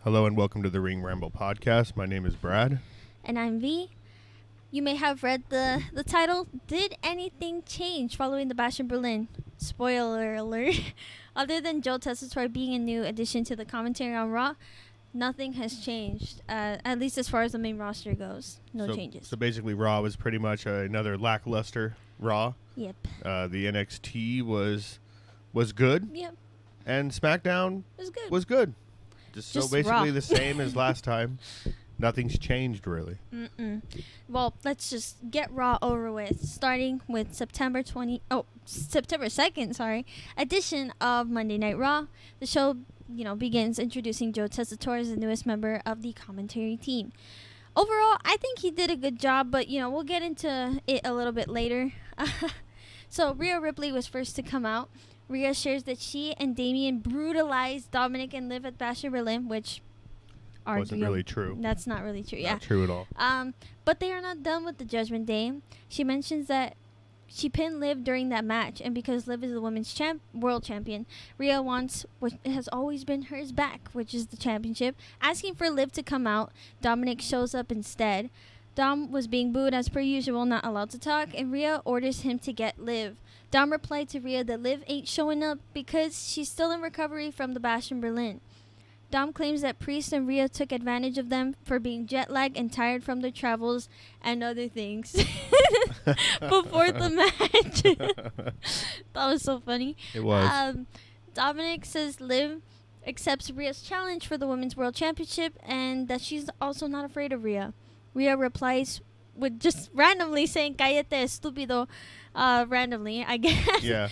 Hello and welcome to the Ring Ramble podcast. My name is Brad. And I'm V. You may have read the title. Did anything change following the Bash in Berlin? Spoiler alert. Other than Joe Tessitore being a new addition to the commentary on Raw, nothing has changed, at least as far as the main roster goes. No changes. So basically Raw was pretty much another lackluster Raw. Yep. The NXT was good. Yep. And Smackdown was good. Just so basically Raw. the same as last time. Nothing's changed, really. Well, let's just get Raw over with, starting with September 2nd, edition of Monday Night Raw. The show, begins introducing Joe Tessitore as the newest member of the commentary team. Overall, I think he did a good job, but, we'll get into it a little bit later. So, Rhea Ripley was first to come out. Rhea shares that she and Damian brutalized Dominic and Liv at Bash in Berlin, which wasn't really true. That's not really true, Not true at all. But they are not done with the Judgment Day. She mentions that she pinned Liv during that match, and because Liv is the women's world champion, Rhea wants what has always been hers back, which is the championship. Asking for Liv to come out, Dominic shows up instead. Dom was being booed as per usual, not allowed to talk, and Rhea orders him to get Liv. Dom replied to Rhea that Liv ain't showing up because she's still in recovery from the Bash in Berlin. Dom claims that Priest and Rhea took advantage of them for being jet-lagged and tired from their travels and other things before the match. That was so funny. It was. Dominic says Liv accepts Rhea's challenge for the Women's World Championship and that she's also not afraid of Rhea. Rhea replies with just randomly saying, "Cállate, estúpido," randomly, I guess. Yeah.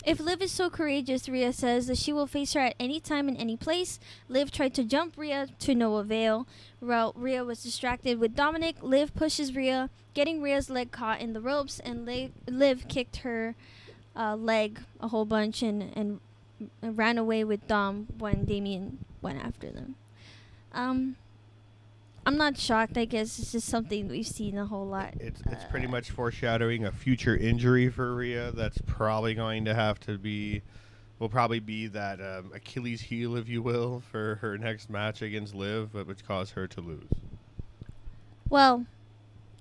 If Liv is so courageous, Rhea says that she will face her at any time and any place. Liv tried to jump Rhea to no avail. Rhea was distracted with Dominic. Liv pushes Rhea, getting Rhea's leg caught in the ropes, and Liv kicked her leg a whole bunch and ran away with Dom when Damian went after them. I'm not shocked. I guess it's just something we've seen a whole lot. It's pretty much foreshadowing a future injury for Rhea that's probably going to have to be, will probably be that Achilles heel, if you will, for her next match against Liv, which caused her to lose. Well,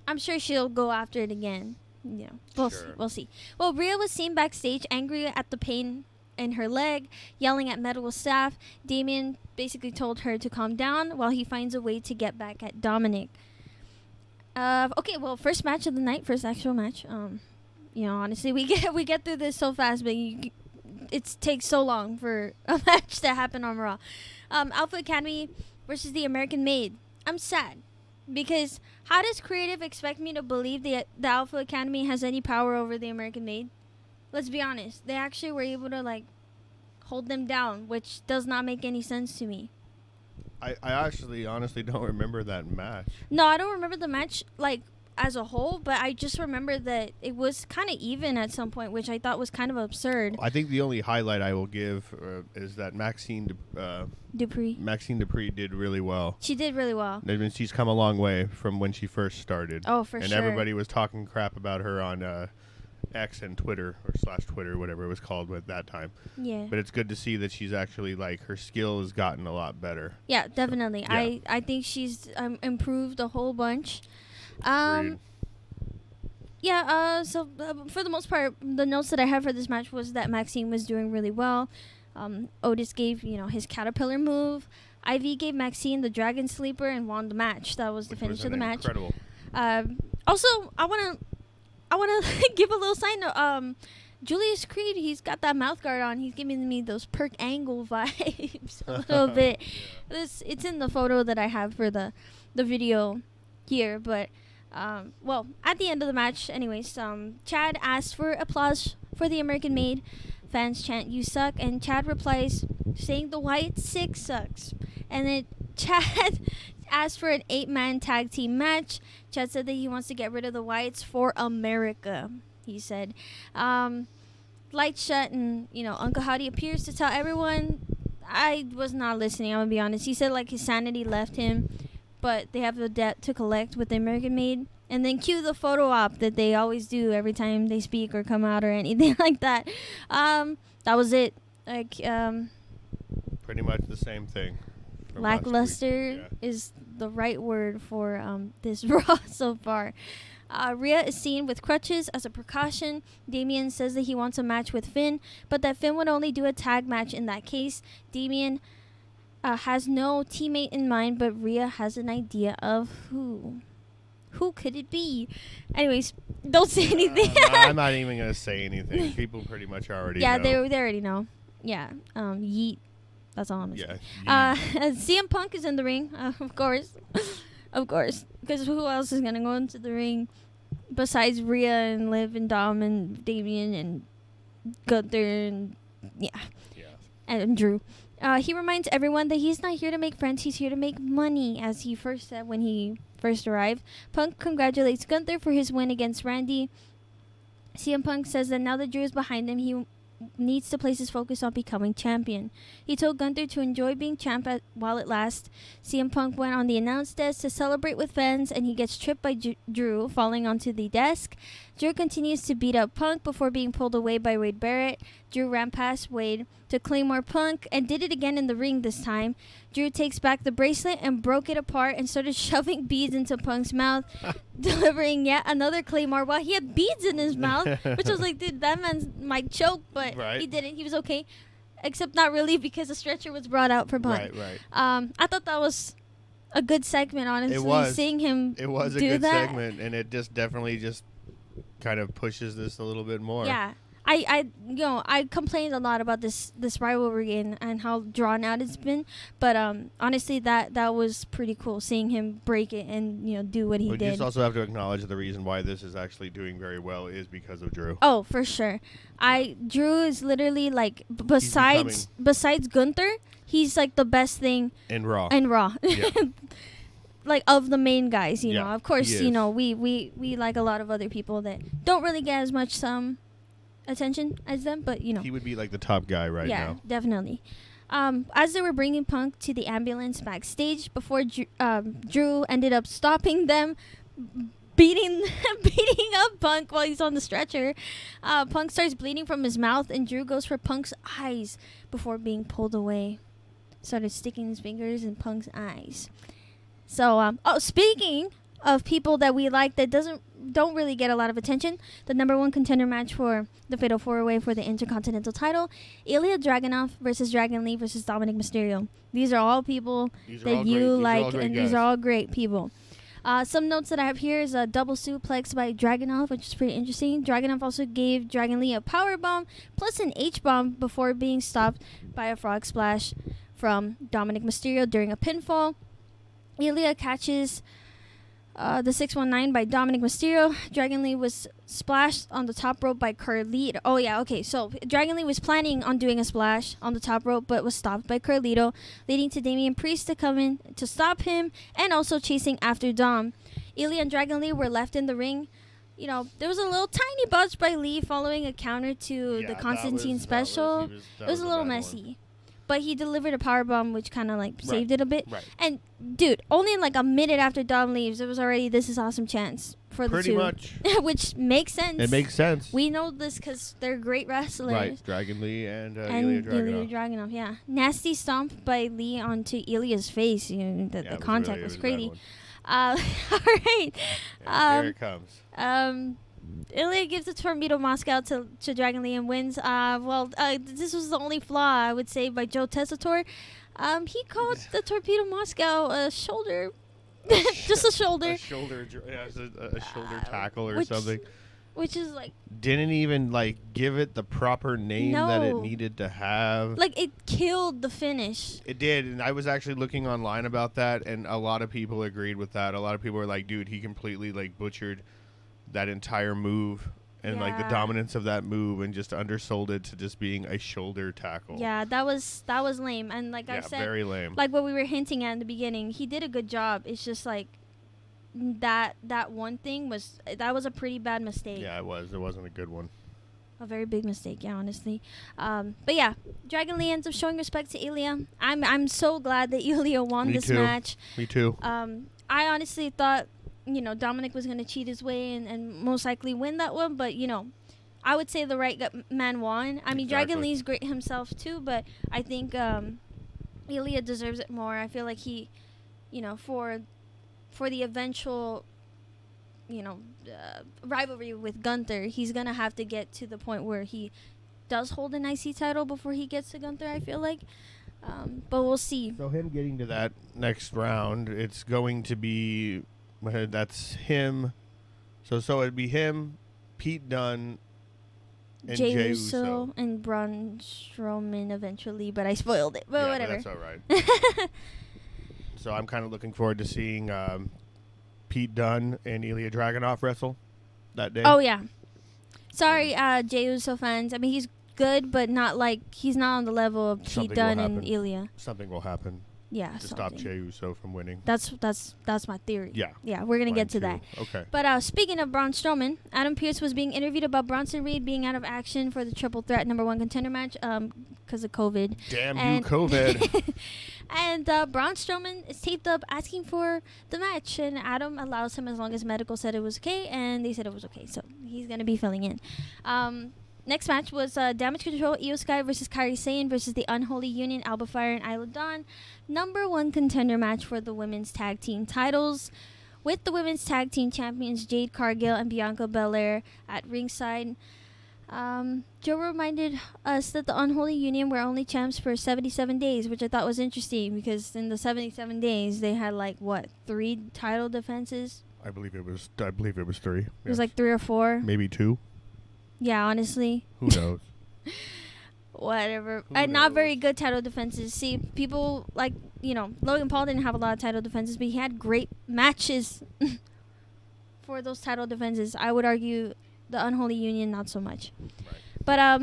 I'm sure she'll go after it again. We'll see. Well, Rhea was seen backstage angry at the pain in her leg, yelling at medical staff. Damian basically told her to calm down while he finds a way to get back at Dominic. Okay, well, first match of the night, first actual match. Honestly, we get through this so fast, but it takes so long for a match to happen on Raw. Alpha Academy versus the American Made. I'm sad because how does creative expect me to believe the Alpha Academy has any power over the American Made? Let's be honest. They actually were able to, hold them down, which does not make any sense to me. I actually honestly don't remember that match. No, I don't remember the match, as a whole, but I just remember that it was kind of even at some point, which I thought was kind of absurd. I think the only highlight I will give is that Maxine Dupree did really well. She did really well. I mean, she's come a long way from when she first started. Oh, for and sure. And everybody was talking crap about her on X and Twitter or /Twitter, whatever it was called at that time. Yeah. But it's good to see that she's actually her skill has gotten a lot better. Yeah, definitely. So, yeah. I think she's improved a whole bunch. Agreed. Yeah. So for the most part, the notes that I have for this match was that Maxine was doing really well. Otis gave his caterpillar move. Ivy gave Maxine the dragon sleeper and won the match. That was the finish of the match. Incredible. Also, I want to give a little side note. Julius Creed, he's got that mouth guard on. He's giving me those Perk Angle vibes a little bit. It's in the photo that I have for the video here. But, at the end of the match, anyways, Chad asked for applause for the American Made. Fans chant, "You suck," and Chad replies, saying the White Six sucks. And then Chad asked for an 8-man tag team match. Chad said that he wants to get rid of the Whites for America, he said. Lights shut and, Uncle Howdy appears to tell everyone. I was not listening, I'm going to be honest. He said, his sanity left him, but they have a debt to collect with the American Made. And then cue the photo op that they always do every time they speak or come out or anything like that. That was it. Pretty much the same thing. from last week. Lackluster Yeah. is the right word for this Raw so far. Rhea is seen with crutches as a precaution. Damian says that he wants a match with Finn, but that Finn would only do a tag match in that case. Damian has no teammate in mind, but Rhea has an idea of who. Who could it be? Anyways, don't say anything. I'm not even gonna say anything. People pretty much already know. They already know. Yeah. Yeet. That's all I'm gonna say. CM Punk is in the ring, of course. Of course. Because who else is going to go into the ring besides Rhea and Liv and Dom and Damian and Gunther and, and Drew. He reminds everyone that he's not here to make friends. He's here to make money, as he first said when he first arrived. Punk congratulates Gunther for his win against Randy. CM Punk says that now that Drew is behind him, he needs to place his focus on becoming champion. He told Gunther to enjoy being champ while it lasts. CM Punk went on the announce desk to celebrate with fans, and he gets tripped by Drew, falling onto the desk. Drew continues to beat up Punk before being pulled away by Wade Barrett. Drew ran past Wade to Claymore Punk and did it again in the ring this time. Drew takes back the bracelet and broke it apart and started shoving beads into Punk's mouth, delivering yet another Claymore while he had beads in his mouth, which was like, dude, that man might choke, but he didn't. He was okay, except not really because a stretcher was brought out for Punk. Right. I thought that was a good segment, honestly. It was. Seeing him It was a do good that. segment, and it just definitely just kind of pushes this a little bit more. Yeah. I complained a lot about this rivalry and how drawn out it's been, but honestly that was pretty cool seeing him break it and do what he did. We just also have to acknowledge the reason why this is actually doing very well is because of Drew. Oh, for sure. Drew is literally like besides Gunther, he's like the best thing in Raw. Yeah. Like of the main guys, know. Of course, we like a lot of other people that don't really get as much attention as them, but he would be like the top guy now. Yeah, definitely. As they were bringing Punk to the ambulance backstage, before Drew ended up stopping them, beating up Punk while he's on the stretcher. Punk starts bleeding from his mouth, and Drew goes for Punk's eyes before being pulled away. Started sticking his fingers in Punk's eyes. So, speaking of people that we like that don't really get a lot of attention, the number one contender match for the Fatal 4-Way for the Intercontinental title, Ilya Dragunov versus Dragon Lee versus Dominic Mysterio. These are all people that you like, and these are all great people. Some notes that I have here is a double suplex by Dragunov, which is pretty interesting. Dragunov also gave Dragon Lee a power bomb plus an H-bomb before being stopped by a frog splash from Dominic Mysterio during a pinfall. Ilya catches the 619 by Dominic Mysterio. Dragon Lee was splashed on the top rope by Carlito. Oh, yeah, okay. So, Dragon Lee was planning on doing a splash on the top rope, but was stopped by Carlito, leading to Damian Priest to come in to stop him, and also chasing after Dom. Ilya and Dragon Lee were left in the ring. There was a little tiny botch by Lee following a counter to the Constantine special. It was a little messy. But he delivered a powerbomb, which kind of saved it a bit. Right. And, dude, only like a minute after Dom leaves, it was already This Is Awesome chance for the two. Pretty much. Which makes sense. It makes sense. We know this because they're great wrestlers. Right. Dragon Lee and Ilya Dragunov, yeah. Nasty stomp by Lee onto Ilya's face. The contact was crazy. All right. Here it comes. Ilya gives the Torpedo Moscow to Dragon Lee and wins. This was the only flaw, I would say, by Joe Tessitore. He called the Torpedo Moscow a shoulder. Just a shoulder. A shoulder tackle or something. Which is didn't even give it the proper name that it needed to have. It killed the finish. It did, and I was actually looking online about that, and a lot of people agreed with that. A lot of people were like, dude, he completely butchered that entire move and the dominance of that move and just undersold it to just being a shoulder tackle. Yeah, that was lame. And I said, very lame. Like what we were hinting at in the beginning, he did a good job. It's just that one thing was a pretty bad mistake. Yeah, it was. It wasn't a good one. A very big mistake, yeah, honestly. But yeah, Dragon Lee ends up showing respect to Ilya. I'm so glad that Ilya won this match. Me too. I honestly thought Dominic was going to cheat his way and most likely win that one. But, I would say the right man won. I mean, Dragon Lee's great himself, too. But I think Ilya deserves it more. I feel like he, for the eventual, rivalry with Gunther, he's gonna have to get to the point where he does hold an IC title before he gets to Gunther. I feel like, but we'll see. So him getting to that next round, it's going to be that's him. So it'd be him, Pete Dunne, and Jey Uso and Braun Strowman eventually, but I spoiled it. But whatever. But that's all right. So I'm kind of looking forward to seeing Pete Dunne and Ilya Dragunov wrestle that day. Oh yeah. Sorry, Jey Uso fans. I mean, he's good, but he's not on the level of Pete Dunne and Ilya. Something will happen. Yeah, to stop Jey Uso from winning. That's my theory. Yeah, we're gonna get to that. Okay. But speaking of Braun Strowman, Adam Pearce was being interviewed about Bronson Reed being out of action for the Triple Threat #1 contender match, because of COVID. Damn you, COVID. And Braun Strowman is taped up asking for the match, and Adam allows him as long as medical said it was okay, and they said it was okay, so he's gonna be filling in. Next match was Damage Control, Io Sky versus Kairi Sane versus the Unholy Union, Alba Fire and Isla Dawn. #1 contender match for the women's tag team titles, with the women's tag team champions Jade Cargill and Bianca Belair at ringside. Joe reminded us that the Unholy Union were only champs for 77 days, which I thought was interesting because in the 77 days they had 3 title defenses. I believe it was 3. It was 3 or 4. Maybe 2. Yeah, honestly. Who knows? Whatever. And not very good title defenses. See, people Logan Paul didn't have a lot of title defenses, but he had great matches for those title defenses. I would argue the Unholy Union not so much. Right. But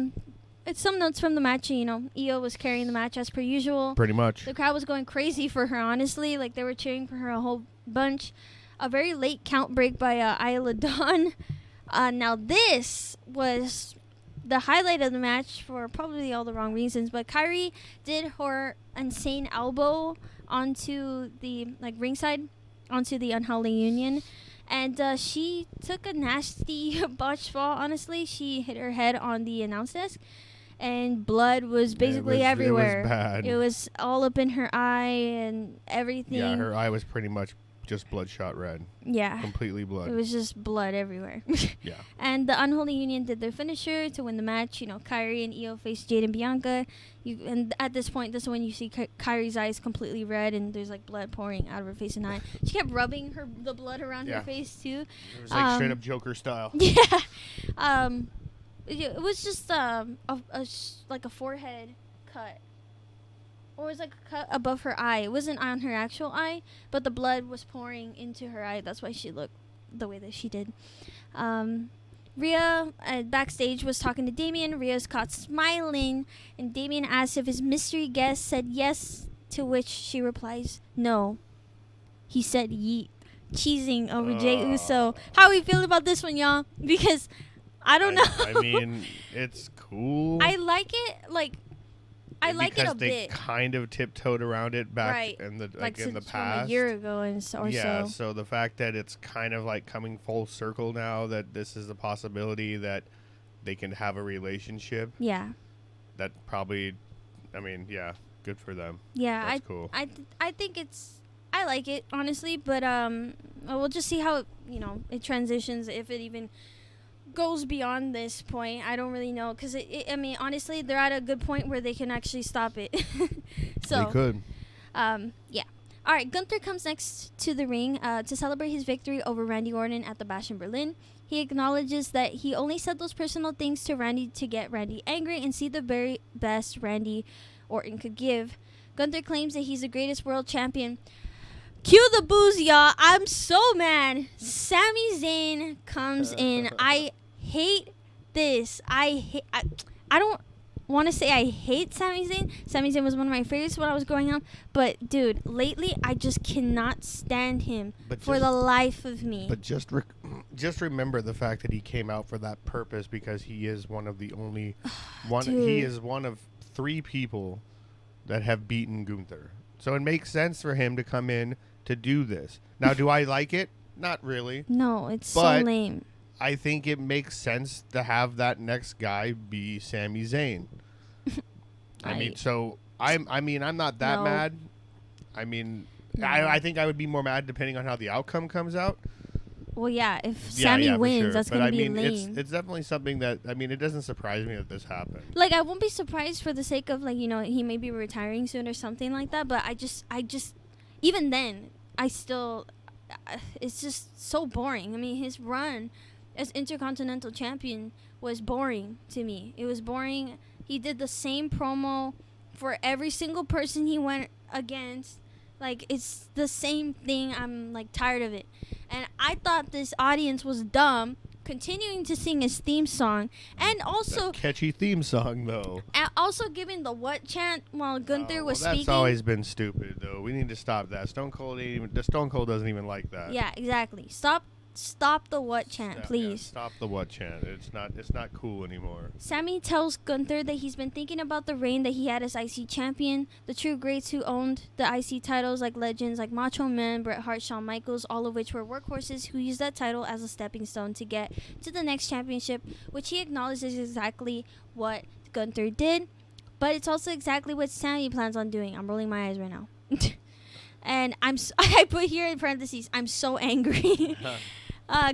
it's some notes from the match. Io was carrying the match as per usual. Pretty much. The crowd was going crazy for her, honestly. They were cheering for her a whole bunch. A very late count break by Isla Dawn. Now this was the highlight of the match for probably all the wrong reasons, but Kairi did her insane elbow onto the ringside, onto the Unholy Union, and she took a nasty botch fall. Honestly, she hit her head on the announce desk, and blood was basically everywhere. It was bad. It was all up in her eye and everything. Yeah, her eye was pretty much just bloodshot red. Yeah. Completely blood. It was just blood everywhere. Yeah. And the Unholy Union did their finisher to win the match. Kairi and Io faced Jade and Bianca. And at this point, this is when you see Kairi's eyes completely red and there's blood pouring out of her face and eye. She kept rubbing the blood around her face too. It was straight up Joker style. Yeah. It was just a forehead cut. Or it was a cut above her eye. It wasn't on her actual eye, but the blood was pouring into her eye. That's why she looked the way that she did. Rhea backstage was talking to Damien. Rhea's caught smiling, and Damien asked if his mystery guest said yes, to which she replies, no. He said yeet, cheesing over Jey Uso. How we feel about this one, y'all? Because I don't know. I mean, it's cool. I like it, I like it a bit. Because they kind of tiptoed around it back in the in the past. From a year ago so. So the fact that it's kind of coming full circle now, that this is a possibility that they can have a relationship. Yeah. That probably, good for them. Yeah, that's cool. I think I like it, honestly, but we'll just see how it transitions, if it even goes beyond this point. I don't really know, because honestly, they're at a good point where they can actually stop it. So they could. Yeah. All right, Gunther comes next to the ring to celebrate his victory over Randy Orton at the Bash in Berlin. He acknowledges that he only said those personal things to Randy to get Randy angry and see the very best Randy Orton could give. Gunther claims that he's the greatest world champion. Cue the boos, y'all. I'm so mad. Sami Zayn comes in. I hate this. I don't want to say I hate Sami Zayn. Sami Zayn was one of my favorites when I was growing up. But, dude, lately I just cannot stand him for the life of me. But just remember the fact that he came out for that purpose, because he is one of the only one. He is one of 3 people that have beaten Gunther. So it makes sense for him to come in to do this. Now, do I like it? Not really. No, it's so lame. I think it makes sense to have that next guy be Sami Zayn. I mean, so I mean, I'm not that No. mad. I mean, No. I think I would be more mad depending on how the outcome comes out. Well, yeah, if Sammy for wins, sure. that's But gonna I be mean, lame. it's definitely something that it doesn't surprise me that this happened. Like, I won't be surprised for the sake of, like, he may be retiring soon or something like that. But I just, even then, I still, it's just so boring. I mean, his run as Intercontinental Champion was boring to me. It was boring. He did the same promo for every single person he went against. Like, it's the same thing. I'm, like, tired of it. And I thought this audience was dumb, continuing to sing his theme song, and also That catchy theme song, though. also giving the what chant while Gunther was that's speaking. always been stupid, though. We need to stop that. Stone Cold doesn't even like that. Yeah, exactly. Stop the what chant, please. Stop the what chant. It's not cool anymore. Sammy tells Gunther that he's been thinking about the reign that he had as IC champion. The true greats who owned the IC titles, like legends like Macho Man, Bret Hart, Shawn Michaels, all of which were workhorses who used that title as a stepping stone to get to the next championship, which he acknowledges is exactly what Gunther did. But it's also exactly what Sammy plans on doing. I'm rolling my eyes right now. And I put here in parentheses, I'm so angry.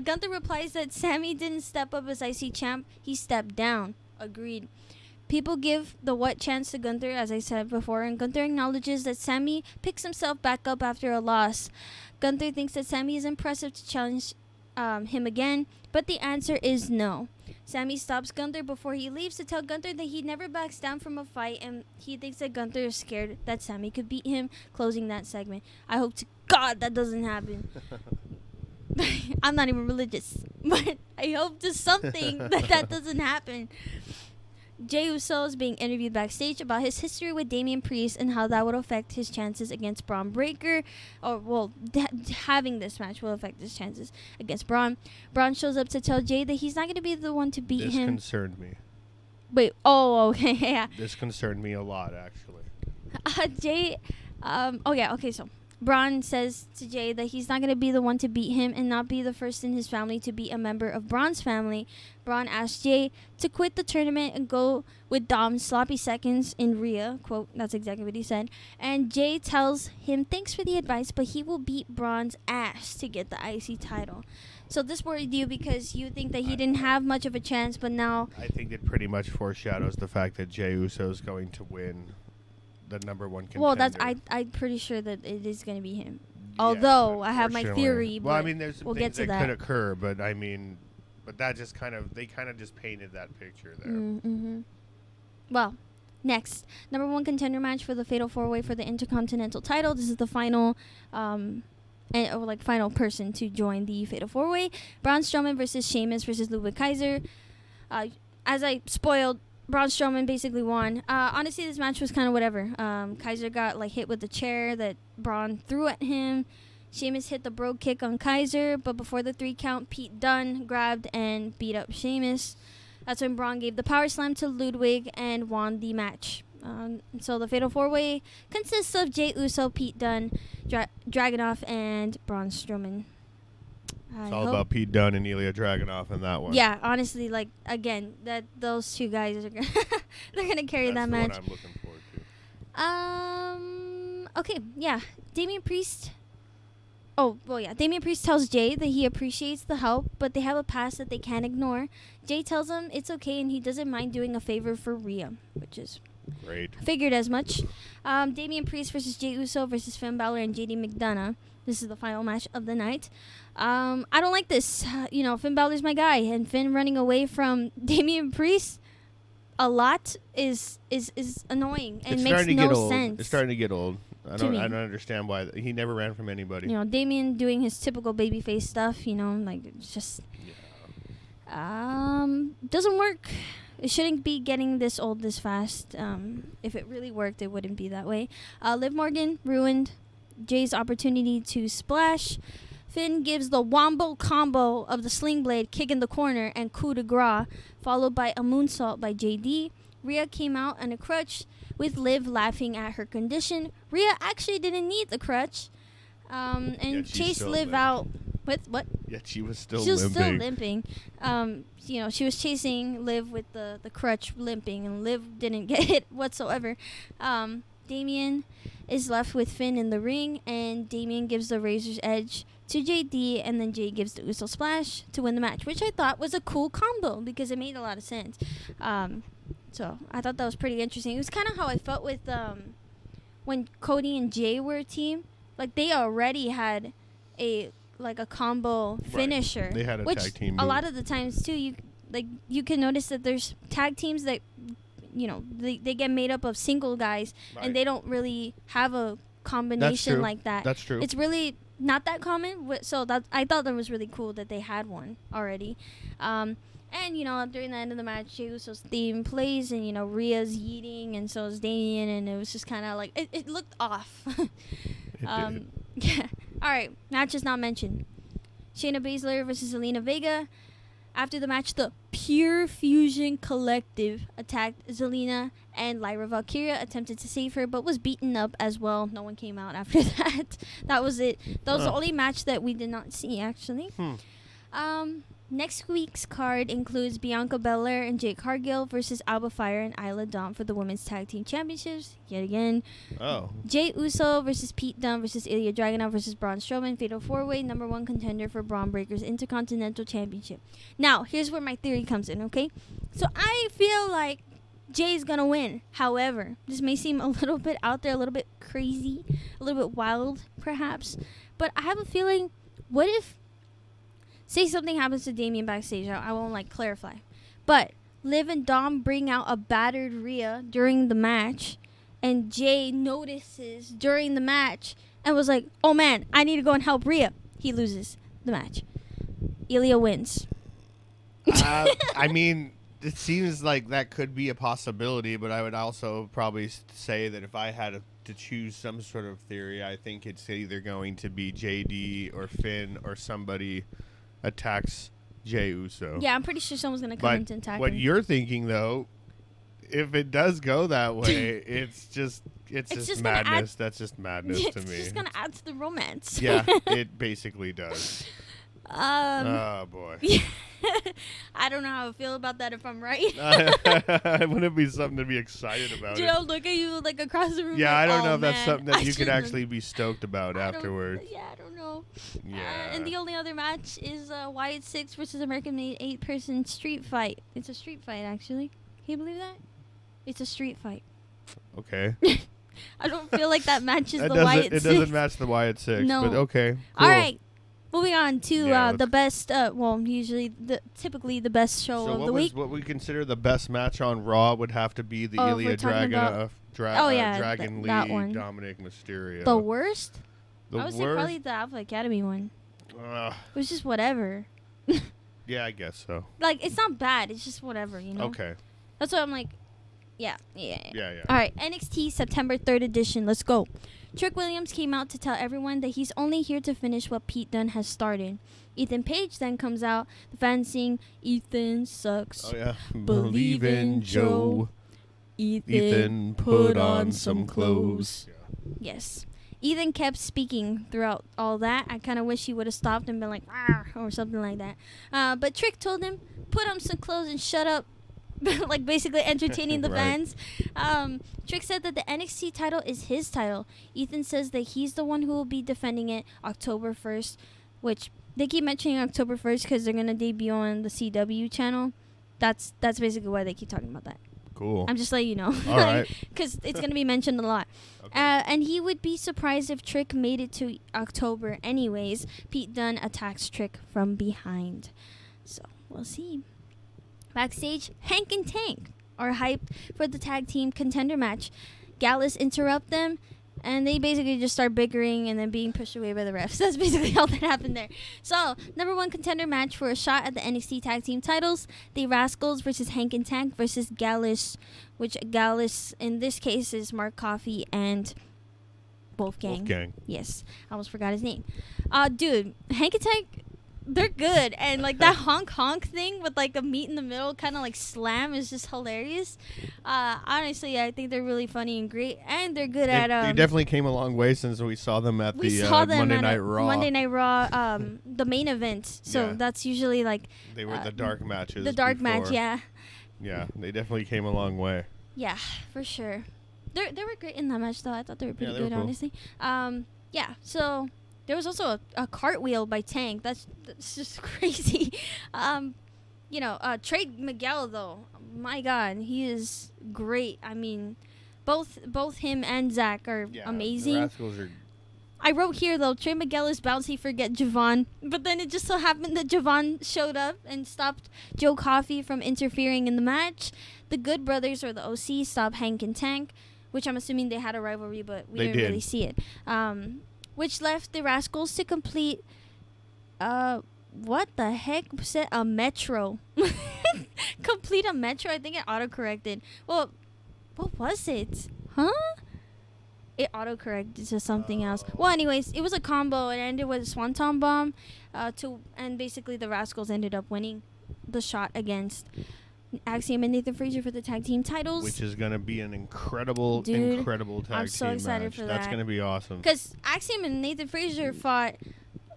Gunther replies that Sammy didn't step up as IC champ, he stepped down. Agreed. People give the what chance to Gunther, as I said before, and Gunther acknowledges that Sammy picks himself back up after a loss. Gunther thinks that Sammy is impressive to challenge him again, but the answer is no. Sammy stops Gunther before he leaves to tell Gunther that he never backs down from a fight, and he thinks that Gunther is scared that Sammy could beat him, closing that segment. I hope to God that doesn't happen. I'm not even religious, but I hope to something that doesn't happen. Jey Uso is being interviewed backstage about his history with Damian Priest and how that would affect his chances against Braun Breaker. Or, well, having this match will affect his chances against Braun. Braun shows up to tell Jey that he's not going to be the one to beat him. This concerned me. Wait, oh, okay, yeah. This concerned me a lot, actually. Jey, so Braun says to Jey that he's not going to be the one to beat him and not be the first in his family to be a member of Braun's family. Braun asks Jey to quit the tournament and go with Dom's sloppy seconds in Rhea. Quote, that's exactly what he said. And Jey tells him thanks for the advice, but he will beat Braun's ass to get the IC title. So this worried you because you think that he didn't have much of a chance, but now... I think it pretty much foreshadows the fact that Jey Uso is going to win the number one contender. Well, I'm pretty sure that it is going to be him. Although I have my theory, but well, I mean, there's some we'll things get to that could occur, but I mean, that just they kind of just painted that picture there. Mm-hmm. Well, next, number one contender match for the Fatal 4-Way for the Intercontinental title. This is the final, final person to join the Fatal 4-Way. Braun Strowman versus Sheamus versus Ludwig Kaiser. As I spoiled, Braun Strowman basically won. Honestly, this match was kind of whatever. Kaiser got hit with the chair that Braun threw at him. Sheamus hit the brogue kick on Kaiser, but before the 3 count, Pete Dunne grabbed and beat up Sheamus. That's when Braun gave the power slam to Ludwig and won the match. So the Fatal 4-Way consists of Jey Uso, Pete Dunne, Dragunov, and Braun Strowman. It's all about Pete Dunne and Ilya Dragunov in that one. Yeah, honestly, again, that those two guys are they're gonna carry that match. That's the one I'm looking forward to. Okay, yeah, Damian Priest. Oh, well, yeah. Damian Priest tells Jey that he appreciates the help, but they have a past that they can't ignore. Jey tells him it's okay and he doesn't mind doing a favor for Rhea, which is great. Figured as much. Damian Priest versus Jey Uso versus Finn Balor and JD McDonough. This is the final match of the night. I don't like this. Finn Balor's my guy, and Finn running away from Damian Priest a lot is annoying and makes no sense. It's starting to get old. I don't understand why he never ran from anybody. Damian doing his typical babyface stuff. It's just doesn't work. It shouldn't be getting this old this fast. If it really worked, it wouldn't be that way. Liv Morgan ruined Jay's opportunity to splash. Finn gives the wombo combo of the sling blade, kick in the corner, and coup de grace, followed by a moonsault by JD. Rhea came out on a crutch, with Liv laughing at her condition. Rhea actually didn't need the crutch, and chased Liv out with what? Yet she was still limping. She was chasing Liv with the crutch limping, and Liv didn't get hit whatsoever. Damien is left with Finn in the ring, and Damien gives the Razor's Edge to JD, and then Jay gives the Uso Splash to win the match, which I thought was a cool combo because it made a lot of sense. So I thought that was pretty interesting. It was kind of how I felt with when Cody and Jay were a team. Like, they already had a combo finisher. Right. They had a tag team a move. lot of the times too, you can notice that there's tag teams that, they get made up of single guys, and they don't really have a combination like that. That's true. It's really not that common. So I thought that was really cool that they had one already. And during the end of the match, Jey Uso's theme plays, and Rhea's yeeting, and so is Damien, and it was just kind of like it looked off. It did. Yeah. All right. Matches not mentioned. Shayna Baszler versus Zelina Vega. After the match, the Pure Fusion Collective attacked Zelina, and Lyra Valkyria attempted to save her, but was beaten up as well. No one came out after that. That was it. That was the only match that we did not see, actually. Next week's card includes Bianca Belair and Jade Cargill versus Alba Fire and Isla Dawn for the Women's Tag Team Championships. Yet again. Oh. Jey Uso versus Pete Dunne versus Ilya Dragunov versus Braun Strowman. Fatal 4-way, number 1 contender for Braun Breaker's Intercontinental Championship. Now, here's where my theory comes in, okay? So I feel like Jay's going to win. However, this may seem a little bit out there, a little bit crazy, a little bit wild, perhaps. But I have a feeling, what if, say something happens to Damien backstage, I won't clarify, but Liv and Dom bring out a battered Rhea during the match, and Jay notices during the match and was like, oh man, I need to go and help Rhea. He loses the match. Ilya wins. I mean, it seems like that could be a possibility, but I would also probably say that if I had to choose some sort of theory, I think it's either going to be JD or Finn or somebody attacks Jey Uso. Yeah, I'm pretty sure someone's going to come in to attack what him. you're thinking, though, if it does go that way, it's just madness. That's just madness to me. It's just going to add to the romance. Yeah, it basically does. Oh, boy. I don't know how I feel about that if I'm right. It wouldn't be something to be excited about. Dude, I'll look at you across the room. Yeah, I don't know if man, that's something that you could actually be stoked about afterwards. I don't know. Yeah. And the only other match is Wyatt 6 versus American Made 8-person street fight. It's a street fight, actually. Can you believe that? It's a street fight. Okay. I don't feel like that matches the Wyatt 6. It doesn't match the Wyatt 6, No. but okay. Cool. All right. Moving on to Yeah, the best, typically the best show of the week. What we consider the best match on Raw would have to be the Oh, Ilya we're talking about- Dragon Lee, that one. Dominic Mysterio. The worst? The I would say worst? probably the Alpha Academy one. It was just whatever. Yeah, I guess so. It's not bad. It's just whatever, Okay. That's what I'm like. Yeah. Yeah. All right, NXT September 3rd edition. Let's go. Trick Williams came out to tell everyone that he's only here to finish what Pete Dunne has started. Ethan Page then comes out. The fans sing, Ethan sucks. Oh, yeah. Believe in Joe. Ethan, put on some clothes. Yeah. Yes. Ethan kept speaking throughout all that. I kind of wish he would have stopped and been like, "Arr," or something like that. But Trick told him, put on some clothes and shut up. Basically entertaining the Right. fans. Trick said that the NXT title is his title. Ethan says that he's the one who will be defending it October 1st, which they keep mentioning October 1st because they're going to debut on the CW channel. That's basically why they keep talking about that. Cool. I'm just letting you know. All right. Because it's going to be mentioned a lot. Okay. And he would be surprised if Trick made it to October anyways. Pete Dunne attacks Trick from behind. So, we'll see. Backstage, Hank and Tank are hyped for the tag team contender match. Gallus interrupt them, and they basically just start bickering and then being pushed away by the refs. That's basically all that happened there. So, number 1 contender match for a shot at the NXT tag team titles. The Rascals versus Hank and Tank versus Gallus, which Gallus in this case is Mark Coffey and Wolfgang. Yes, I almost forgot his name. Dude, Hank and Tank, they're good, and that honk thing with a meet in the middle kind of slam is just hilarious. Honestly, I think they're really funny and great, and they're good at They definitely came a long way since we saw them at the Monday Night Raw. Monday Night Raw, the main event. So that's usually they were the dark matches. The dark before. match, yeah. Yeah, they definitely came a long way. Yeah, for sure. They were great in that match, though. I thought they were pretty they were good, cool. honestly. Yeah. So there was also a cartwheel by Tank. That's just crazy. Trey Miguel, though, my God, he is great. I mean, both him and Zach are amazing. The Rascals are. I wrote here, though, Trey Miguel is bouncy, forget Javon. But then it just so happened that Javon showed up and stopped Joe Coffey from interfering in the match. The Good Brothers, or the OC, stopped Hank and Tank, which I'm assuming they had a rivalry, but we didn't really see it. Which left the Rascals to complete, what the heck said a metro? Complete a metro? I think it autocorrected. Well, what was it? Huh? It autocorrected to something else. Well, anyways, it was a combo. It ended with a Swanton Bomb. And basically the Rascals ended up winning the shot against Axiom and Nathan Frazier for the tag team titles. Which is going to be an incredible tag I'm so team excited match. for that. That's going to be awesome. Because Axiom and Nathan Frazier fought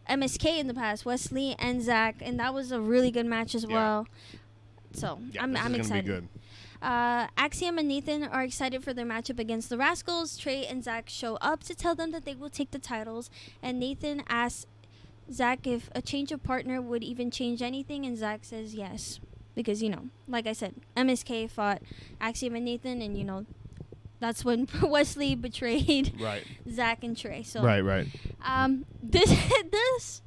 MSK in the past, Wesley and Zach, and that was a really good match as well. So I'm excited. Be good. Axiom and Nathan are excited for their matchup against the Rascals. Trey and Zach show up to tell them that they will take the titles, and Nathan asks Zach if a change of partner would even change anything, and Zach says yes. Because, like I said, MSK fought Axiom and Nathan, and, that's when Wesley betrayed Zach and Trey. So Right. This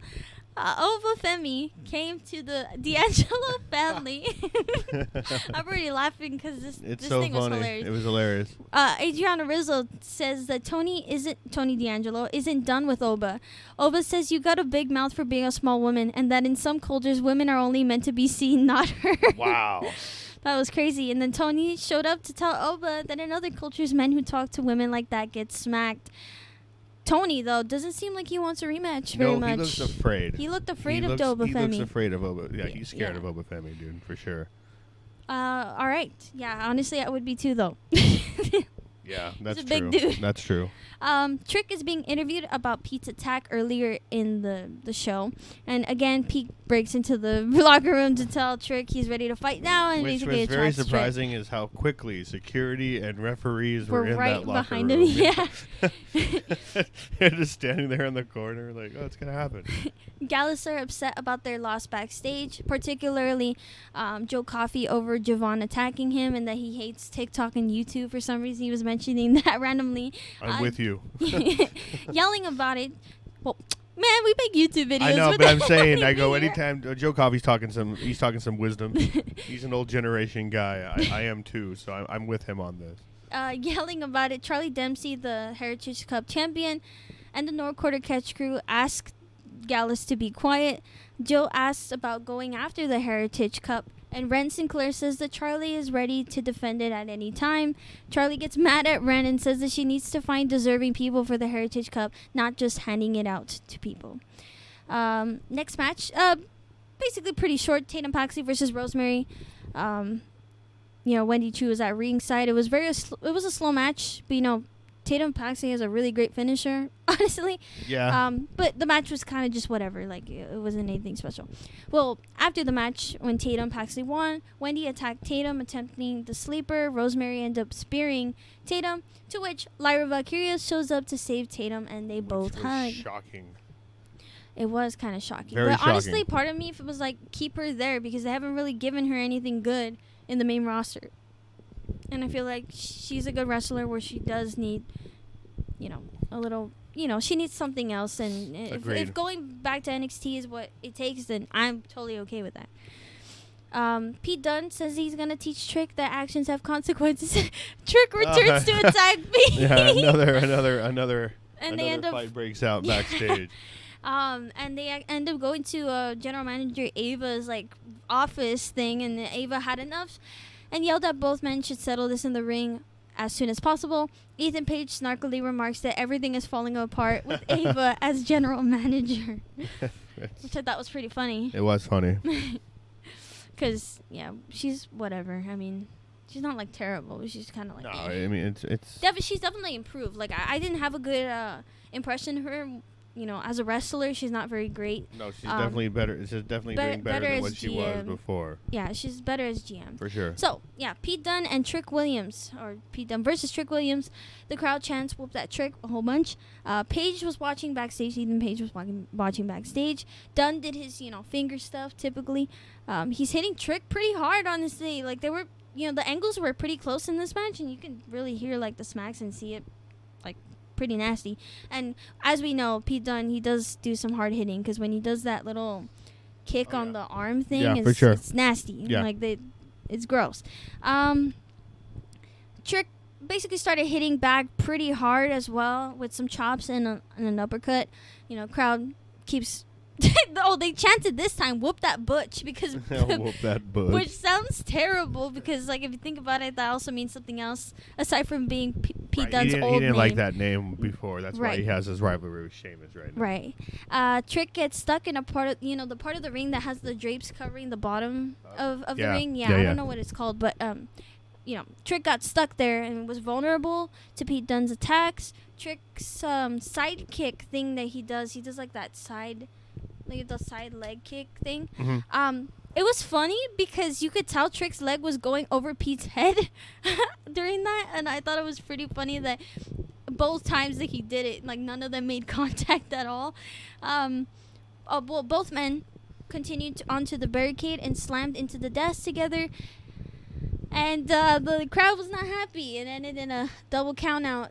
Ova Femi came to the D'Angelo family. I'm already laughing because this so thing funny. was hilarious. It was hilarious. Adriana Rizzo says that Tony D'Angelo isn't done with Oba. Oba says you got a big mouth for being a small woman, and that in some cultures women are only meant to be seen, not heard. Wow. That was crazy. And then Tony showed up to tell Oba that in other cultures, men who talk to women like that get smacked. Tony, though, doesn't seem like he wants a rematch very much. No, he looks afraid. He looked afraid of Oba Femi. He looks afraid of Oba. Yeah, he's scared of Oba Femi, dude, for sure. All right. Yeah, honestly, I would be too, though. Yeah, that's He's a true. big dude. That's true. Trick is being interviewed about Pete's attack earlier in the show. And again, Pete breaks into the locker room to tell Trick he's ready to fight now. And Which basically was very attracts surprising is how quickly security and referees were in right that locker behind room. him. Yeah. They're just standing there in the corner like, oh, it's going to happen. Gallus are upset about their loss backstage, particularly Joe Coffey over Javon attacking him, and that he hates TikTok and YouTube for some reason. He was mentioning that randomly. I'm with you. Yelling about it. Well, man, we make YouTube videos. I know, but I'm saying, I go, anytime Joe Coffey's talking some wisdom. He's an old generation guy. I am too, so I'm with him on this. Yelling about it, Charlie Dempsey, the Heritage Cup champion, and the North Quarter Catch crew asked Gallus to be quiet. Joe asks about going after the Heritage Cup, and Ren Sinclair says that Charlie is ready to defend it at any time. Charlie gets mad at Ren and says that she needs to find deserving people for the Heritage Cup, not just handing it out to people. Next match, basically pretty short. Tatum Paxley versus Rosemary. Wendy Chu was at ringside. It was it was a slow match, but Tatum Paxley has a really great finisher, honestly. Yeah. But the match was kind of just whatever. Like, it wasn't anything special. Well, after the match, when Tatum Paxley won, Wendy attacked Tatum, attempting the sleeper. Rosemary ended up spearing Tatum, to which Lyra Valkyria shows up to save Tatum, and they both hug. Shocking. It was kind of shocking. Very but shocking. Honestly, part of me was like, keep her there, because they haven't really given her anything good in the main roster. And I feel like she's a good wrestler where she does need, a little, she needs something else. And if going back to NXT is what it takes, then I'm totally okay with that. Pete Dunne says he's going to teach Trick that actions have consequences. Trick returns to attack Pete. Yeah, another and they end up fight breaks out backstage. And they end up going to General Manager Ava's, office thing, and Ava had enough and yelled that both men should settle this in the ring as soon as possible. Ethan Page snarkily remarks that everything is falling apart with Ava as general manager, which I thought was pretty funny. It was funny. Because, she's whatever. I mean, she's not, terrible. She's kind of No, I mean, it's... she's definitely improved. I didn't have a good impression of her as a wrestler, she's not very great. No, she's definitely better. She's definitely doing better than what she was before. Yeah, she's better as GM. For sure. So, yeah, Pete Dunne and Trick Williams, or Pete Dunne versus Trick Williams. The crowd chants, whoop that Trick, a whole bunch. Paige was watching backstage. Ethan Page was watching backstage. Dunne did his, finger stuff, typically. He's hitting Trick pretty hard, honestly. Like, they were, the angles were pretty close in this match, and you can really hear, like, the smacks and see it, like, pretty nasty. And as we know, Pete Dunne, he does do some hard hitting, because when he does that little kick on the arm thing, for sure. It's nasty. Yeah. Like, it's gross. Trick basically started hitting back pretty hard as well, with some chops and an uppercut. Crowd keeps... they chanted this time, whoop that butch, because whoop that butch. Which sounds terrible, because like if you think about it, that also means something else aside from being Pete Dunne's old name. He didn't like that name before. That's why he has his rivalry with Sheamus right now. Right. Trick gets stuck in a part of the part of the ring that has the drapes covering the bottom of the ring. Yeah, I don't know what it's called, but Trick got stuck there and was vulnerable to Pete Dunne's attacks. Trick's sidekick thing that he does like that side. Like the side leg kick thing. Mm-hmm. It was funny because you could tell Trick's leg was going over Pete's head during that, and I thought it was pretty funny that both times that he did it, like none of them made contact at all. Both men continued onto the barricade and slammed into the desk together. And the crowd was not happy. It ended in a double count out.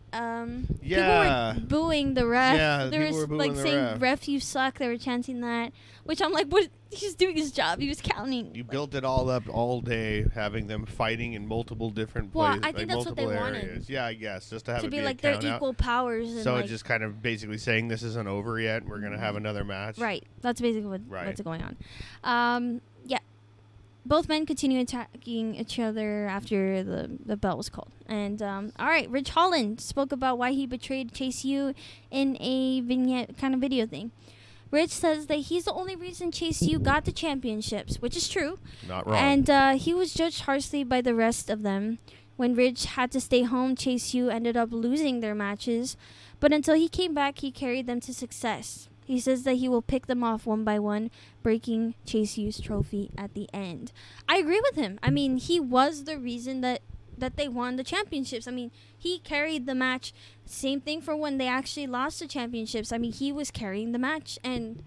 People were booing the ref. Yeah, they were like saying, ref, you suck. They were chanting that. Which I'm like, what? He's doing his job. He was counting. You built it all up all day, having them fighting in multiple different places. Well, I think that's what they wanted. Yeah, I guess. Just to have to it be like their equal powers. And so it's just kind of basically saying this isn't over yet. We're going to have another match. Right. That's basically what's going on. Yeah. Both men continue attacking each other after the bell was called. And, all right, Ridge Holland spoke about why he betrayed Chase U in a vignette kind of video thing. Ridge says that he's the only reason Chase U got the championships, which is true. Not wrong. And he was judged harshly by the rest of them. When Ridge had to stay home, Chase U ended up losing their matches. But until he came back, he carried them to success. He says that he will pick them off one by one, breaking Chase U's trophy at the end. I agree with him. I mean, he was the reason that they won the championships. I mean, he carried the match. Same thing for when they actually lost the championships. I mean, he was carrying the match, and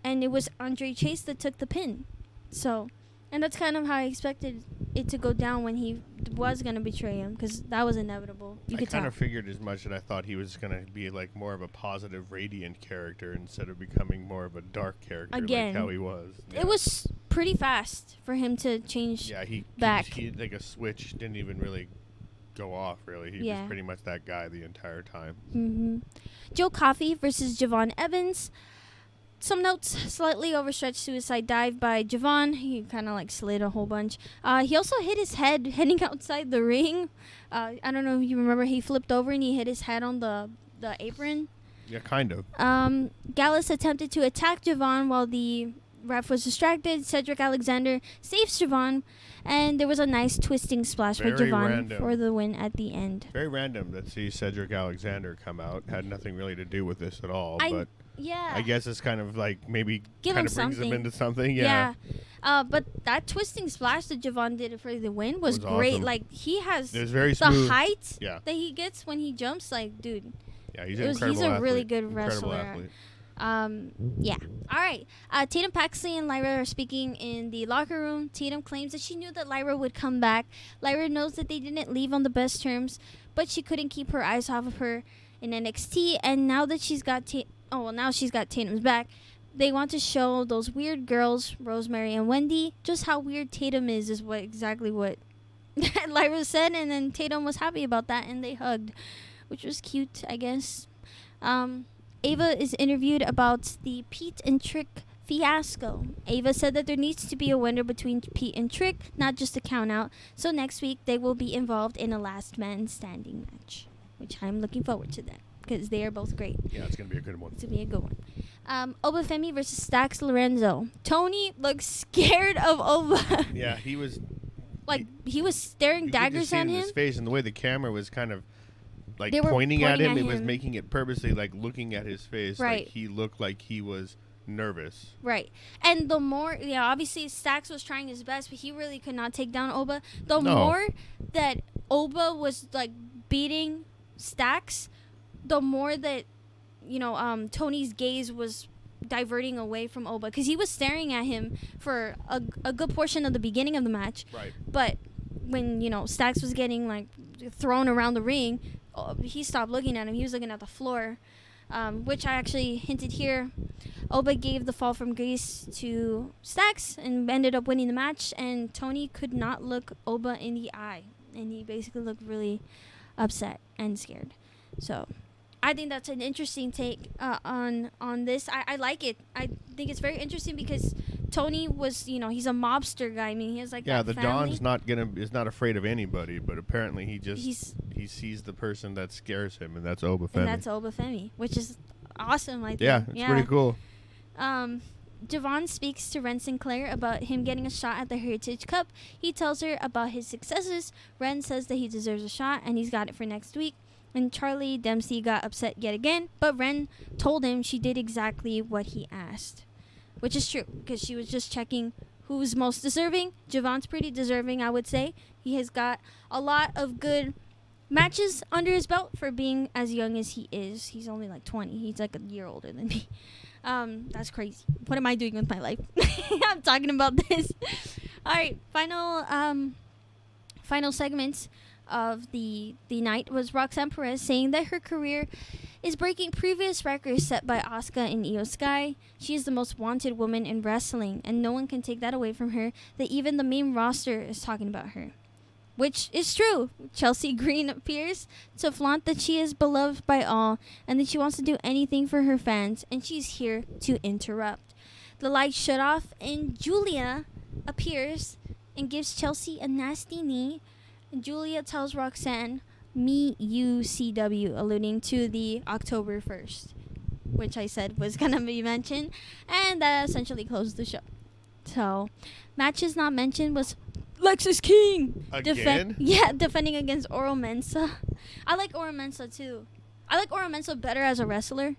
it was Andre Chase that took the pin. So, and that's kind of how I expected it to go down when he was going to betray him, because that was inevitable. I kind of figured as much, that I thought he was going to be like more of a positive, radiant character instead of becoming more of a dark character like how he was. Yeah. It was pretty fast for him to change back. He like a switch didn't even really go off, really. He was pretty much that guy the entire time. Mm-hmm. Joe Coffey versus Javon Evans. Some notes: slightly overstretched suicide dive by Javon. He kind of like slid a whole bunch. He also hit his head heading outside the ring. I don't know if you remember, he flipped over and he hit his head on the apron. Yeah, kind of. Gallus attempted to attack Javon while the ref was distracted. Cedric Alexander saves Javon, and there was a nice twisting splash by Javon for the win at the end. Very random to see Cedric Alexander come out. Had nothing really to do with this at all, but... Yeah. I guess it's kind of like maybe kind of brings him into something. Yeah. But that twisting splash that Javon did for the win was great. Awesome. Like, he has it was very smooth. The height that he gets when he jumps. Like, dude. Yeah, he's a really good wrestler. Yeah. All right. Tatum Paxley and Lyra are speaking in the locker room. Tatum claims that she knew that Lyra would come back. Lyra knows that they didn't leave on the best terms, but she couldn't keep her eyes off of her in NXT. And now that she's got now she's got Tatum's back, they want to show those weird girls, Rosemary and Wendy, just how weird Tatum is exactly what Lyra said. And then Tatum was happy about that, and they hugged, which was cute, I guess. Ava is interviewed about the Pete and Trick fiasco. Ava said that there needs to be a winner between Pete and Trick, not just a count out. So next week they will be involved in a last man standing match, which I'm looking forward to that, because they are both great. Yeah, it's going to be a good one. It's going to be a good one. Obafemi versus Stax Lorenzo. Tony looks scared of Oba. Yeah, he was... he was staring daggers at him. His face, and the way the camera was kind of like They were pointing at pointing him. at It was him. making it purposely like looking at his face. Right. Like he looked like he was nervous. Right. And the more, obviously Stacks was trying his best, but he really could not take down Oba. The No. more that Oba was like beating Stacks, the more that, Tony's gaze was diverting away from Oba, because he was staring at him for a good portion of the beginning of the match. Right. But when, Stacks was getting like thrown around the ring, he stopped looking at him. He was looking at the floor. Which I actually hinted here. Oba gave the fall from grace to Stacks and ended up winning the match, and Tony could not look Oba in the eye, and he basically looked really upset and scared. So I think that's an interesting take on this. I like it. I think it's very interesting because Tony was, he's a mobster guy. I mean, he has like Yeah, that the family. Don's is not afraid of anybody, but apparently he sees the person that scares him, and that's Oba Femi. And that's Oba Femi, which is awesome. I think. Yeah, it's pretty cool. Javon speaks to Ren Sinclair about him getting a shot at the Heritage Cup. He tells her about his successes. Ren says that he deserves a shot, and he's got it for next week. And Charlie Dempsey got upset yet again, but Ren told him she did exactly what he asked, which is true, because she was just checking who's most deserving. Javon's pretty deserving, I would say. He has got a lot of good matches under his belt for being as young as he is. He's only like 20. He's like a year older than me. That's crazy. What am I doing with my life? I'm talking about this. All right, final segments of the night was Roxanne Perez saying that her career is breaking previous records set by Asuka and Io Sky. She is the most wanted woman in wrestling, and no one can take that away from her, that even the main roster is talking about her. Which is true. Chelsea Green appears to flaunt that she is beloved by all and that she wants to do anything for her fans, and she's here to interrupt. The lights shut off, and Julia appears and gives Chelsea a nasty knee. And Julia tells Roxanne, "Me, you, CW," alluding to the October 1st, which I said was going to be mentioned. And that essentially closed the show. So, matches not mentioned was Lexis King. Again? Defending against Oro Mensah. I like Oro Mensah too. I like Oro Mensah better as a wrestler.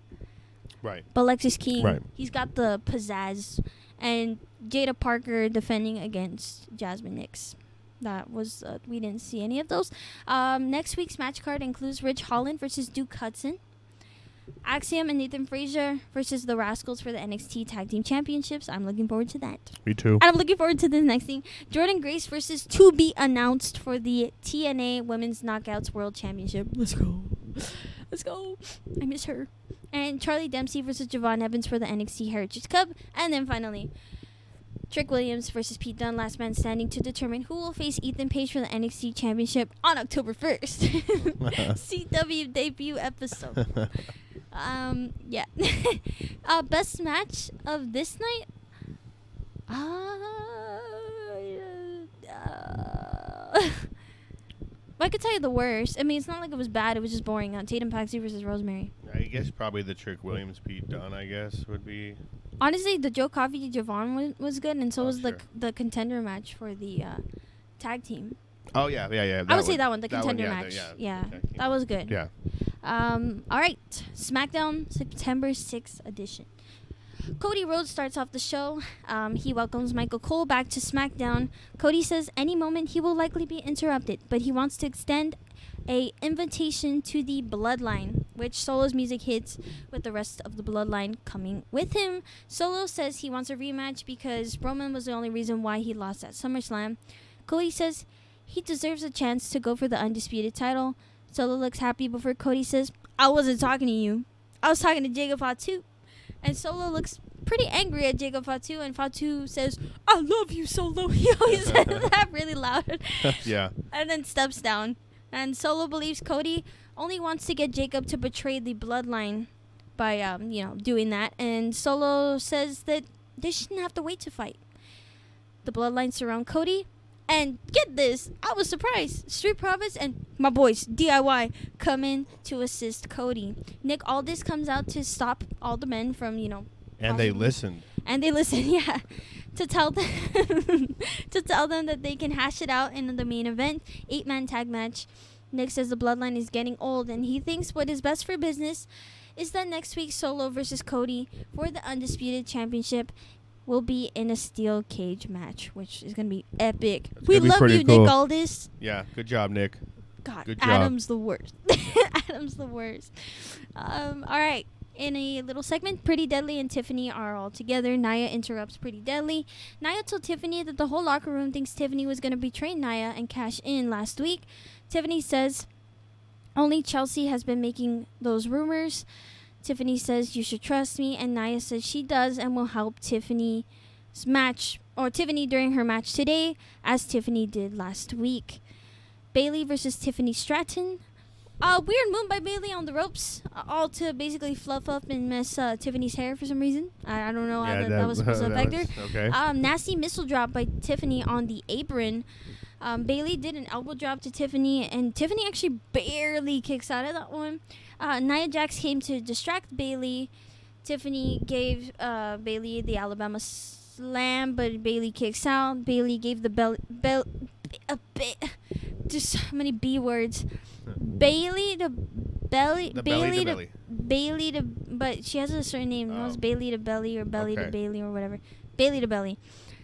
Right. But Lexis King, Right. he's got the pizzazz. And Jada Parker defending against Jasmine Nix. That was, we didn't see any of those. Next week's match card includes Rich Holland versus Duke Hudson. Axiom and Nathan Frazier versus the Rascals for the NXT Tag Team Championships. I'm looking forward to that. Me too. And I'm looking forward to this next thing. Jordan Grace versus to be announced for the TNA Women's Knockouts World Championship. Let's go. Let's go. I miss her. And Charlie Dempsey versus Javon Evans for the NXT Heritage Cup. And then finally, Trick Williams versus Pete Dunne, last man standing, to determine who will face Ethan Page for the NXT Championship on October 1st. CW debut episode. Yeah. Best match of this night? I could tell you the worst. I mean, it's not like it was bad. It was just boring. Tatum Paxi versus Rosemary. I guess probably the Trick Williams Pete Dunne, I guess, would be. Honestly, the Joe Coffey Javon was good, and so was sure. the contender match for the tag team. Oh, yeah. I would say that one, the contender yeah, match. yeah, That was good. Yeah. All right, SmackDown September 6th edition. Cody Rhodes starts off the show. He welcomes Michael Cole back to SmackDown. Cody says any moment he will likely be interrupted, but he wants to extend a invitation to the Bloodline, which Solo's music hits with the rest of the Bloodline coming with him. Solo says he wants a rematch because Roman was the only reason why he lost at SummerSlam. Cody says he deserves a chance to go for the undisputed title. Solo looks happy before Cody says, "I wasn't talking to you. I was talking to Jacob Fatu." And Solo looks pretty angry at Jacob Fatu, and Fatu says, "I love you, Solo." He always says that really loud. Yeah. And then steps down. And Solo believes Cody only wants to get Jacob to betray the Bloodline by, doing that. And Solo says that they shouldn't have to wait to fight. The Bloodline surround Cody. And get this, I was surprised. Street Profits and my boys, DIY, come in to assist Cody. Nick Aldis comes out to stop all the men from, And they listened. And they listen, yeah, to tell them that they can hash it out in the main event, 8-man tag match. Nick says the bloodline is getting old, and he thinks what is best for business is that next week Solo versus Cody for the Undisputed Championship will be in a steel cage match, which is going to be epic. We love you, cool. Nick Aldis. Yeah, good job, Nick. God, good job. Adam's the worst. Adam's the worst. All right. In a little segment, Pretty Deadly and Tiffany are all together. Nia interrupts Pretty Deadly. Nia told Tiffany that the whole locker room thinks Tiffany was going to betray Nia and cash in last week. Tiffany says only Chelsea has been making those rumors. Tiffany says you should trust me, and Nia says she does and will help Tiffany during her match today, as Tiffany did last week. Bayley versus Tiffany Stratton. Weird move by Bayley on the ropes, all to basically fluff up and mess Tiffany's hair for some reason. I don't know how that was supposed to affect her. Okay. Nasty missile drop by Tiffany on the apron. Bayley did an elbow drop to Tiffany, and Tiffany actually barely kicks out of that one. Nia Jax came to distract Bayley. Tiffany gave Bayley the Alabama slam, but Bayley kicks out. Bayley gave the just so many B words. Bayley to belly. Bayley to, but she has a certain name. It was Bayley to belly or belly to Bayley or whatever. Bayley to belly.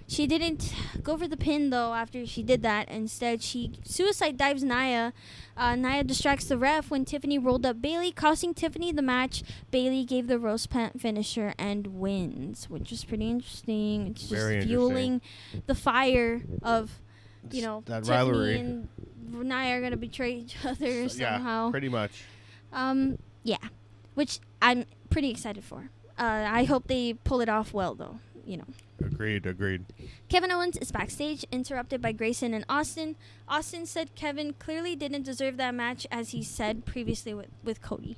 She didn't go for the pin, though, after she did that. Instead, she suicide dives Nia. Nia distracts the ref when Tiffany rolled up Bayley, costing Tiffany the match. Bayley gave the roast pant finisher and wins, which is pretty interesting. It's just fueling the fire of, that Tiffany rivalry. And Nia are going to betray each other somehow. Yeah, pretty much. Yeah, which I'm pretty excited for. I hope they pull it off well, though, Agreed. Kevin Owens is backstage, interrupted by Grayson and Austin. Austin said Kevin clearly didn't deserve that match, as he said previously with Cody.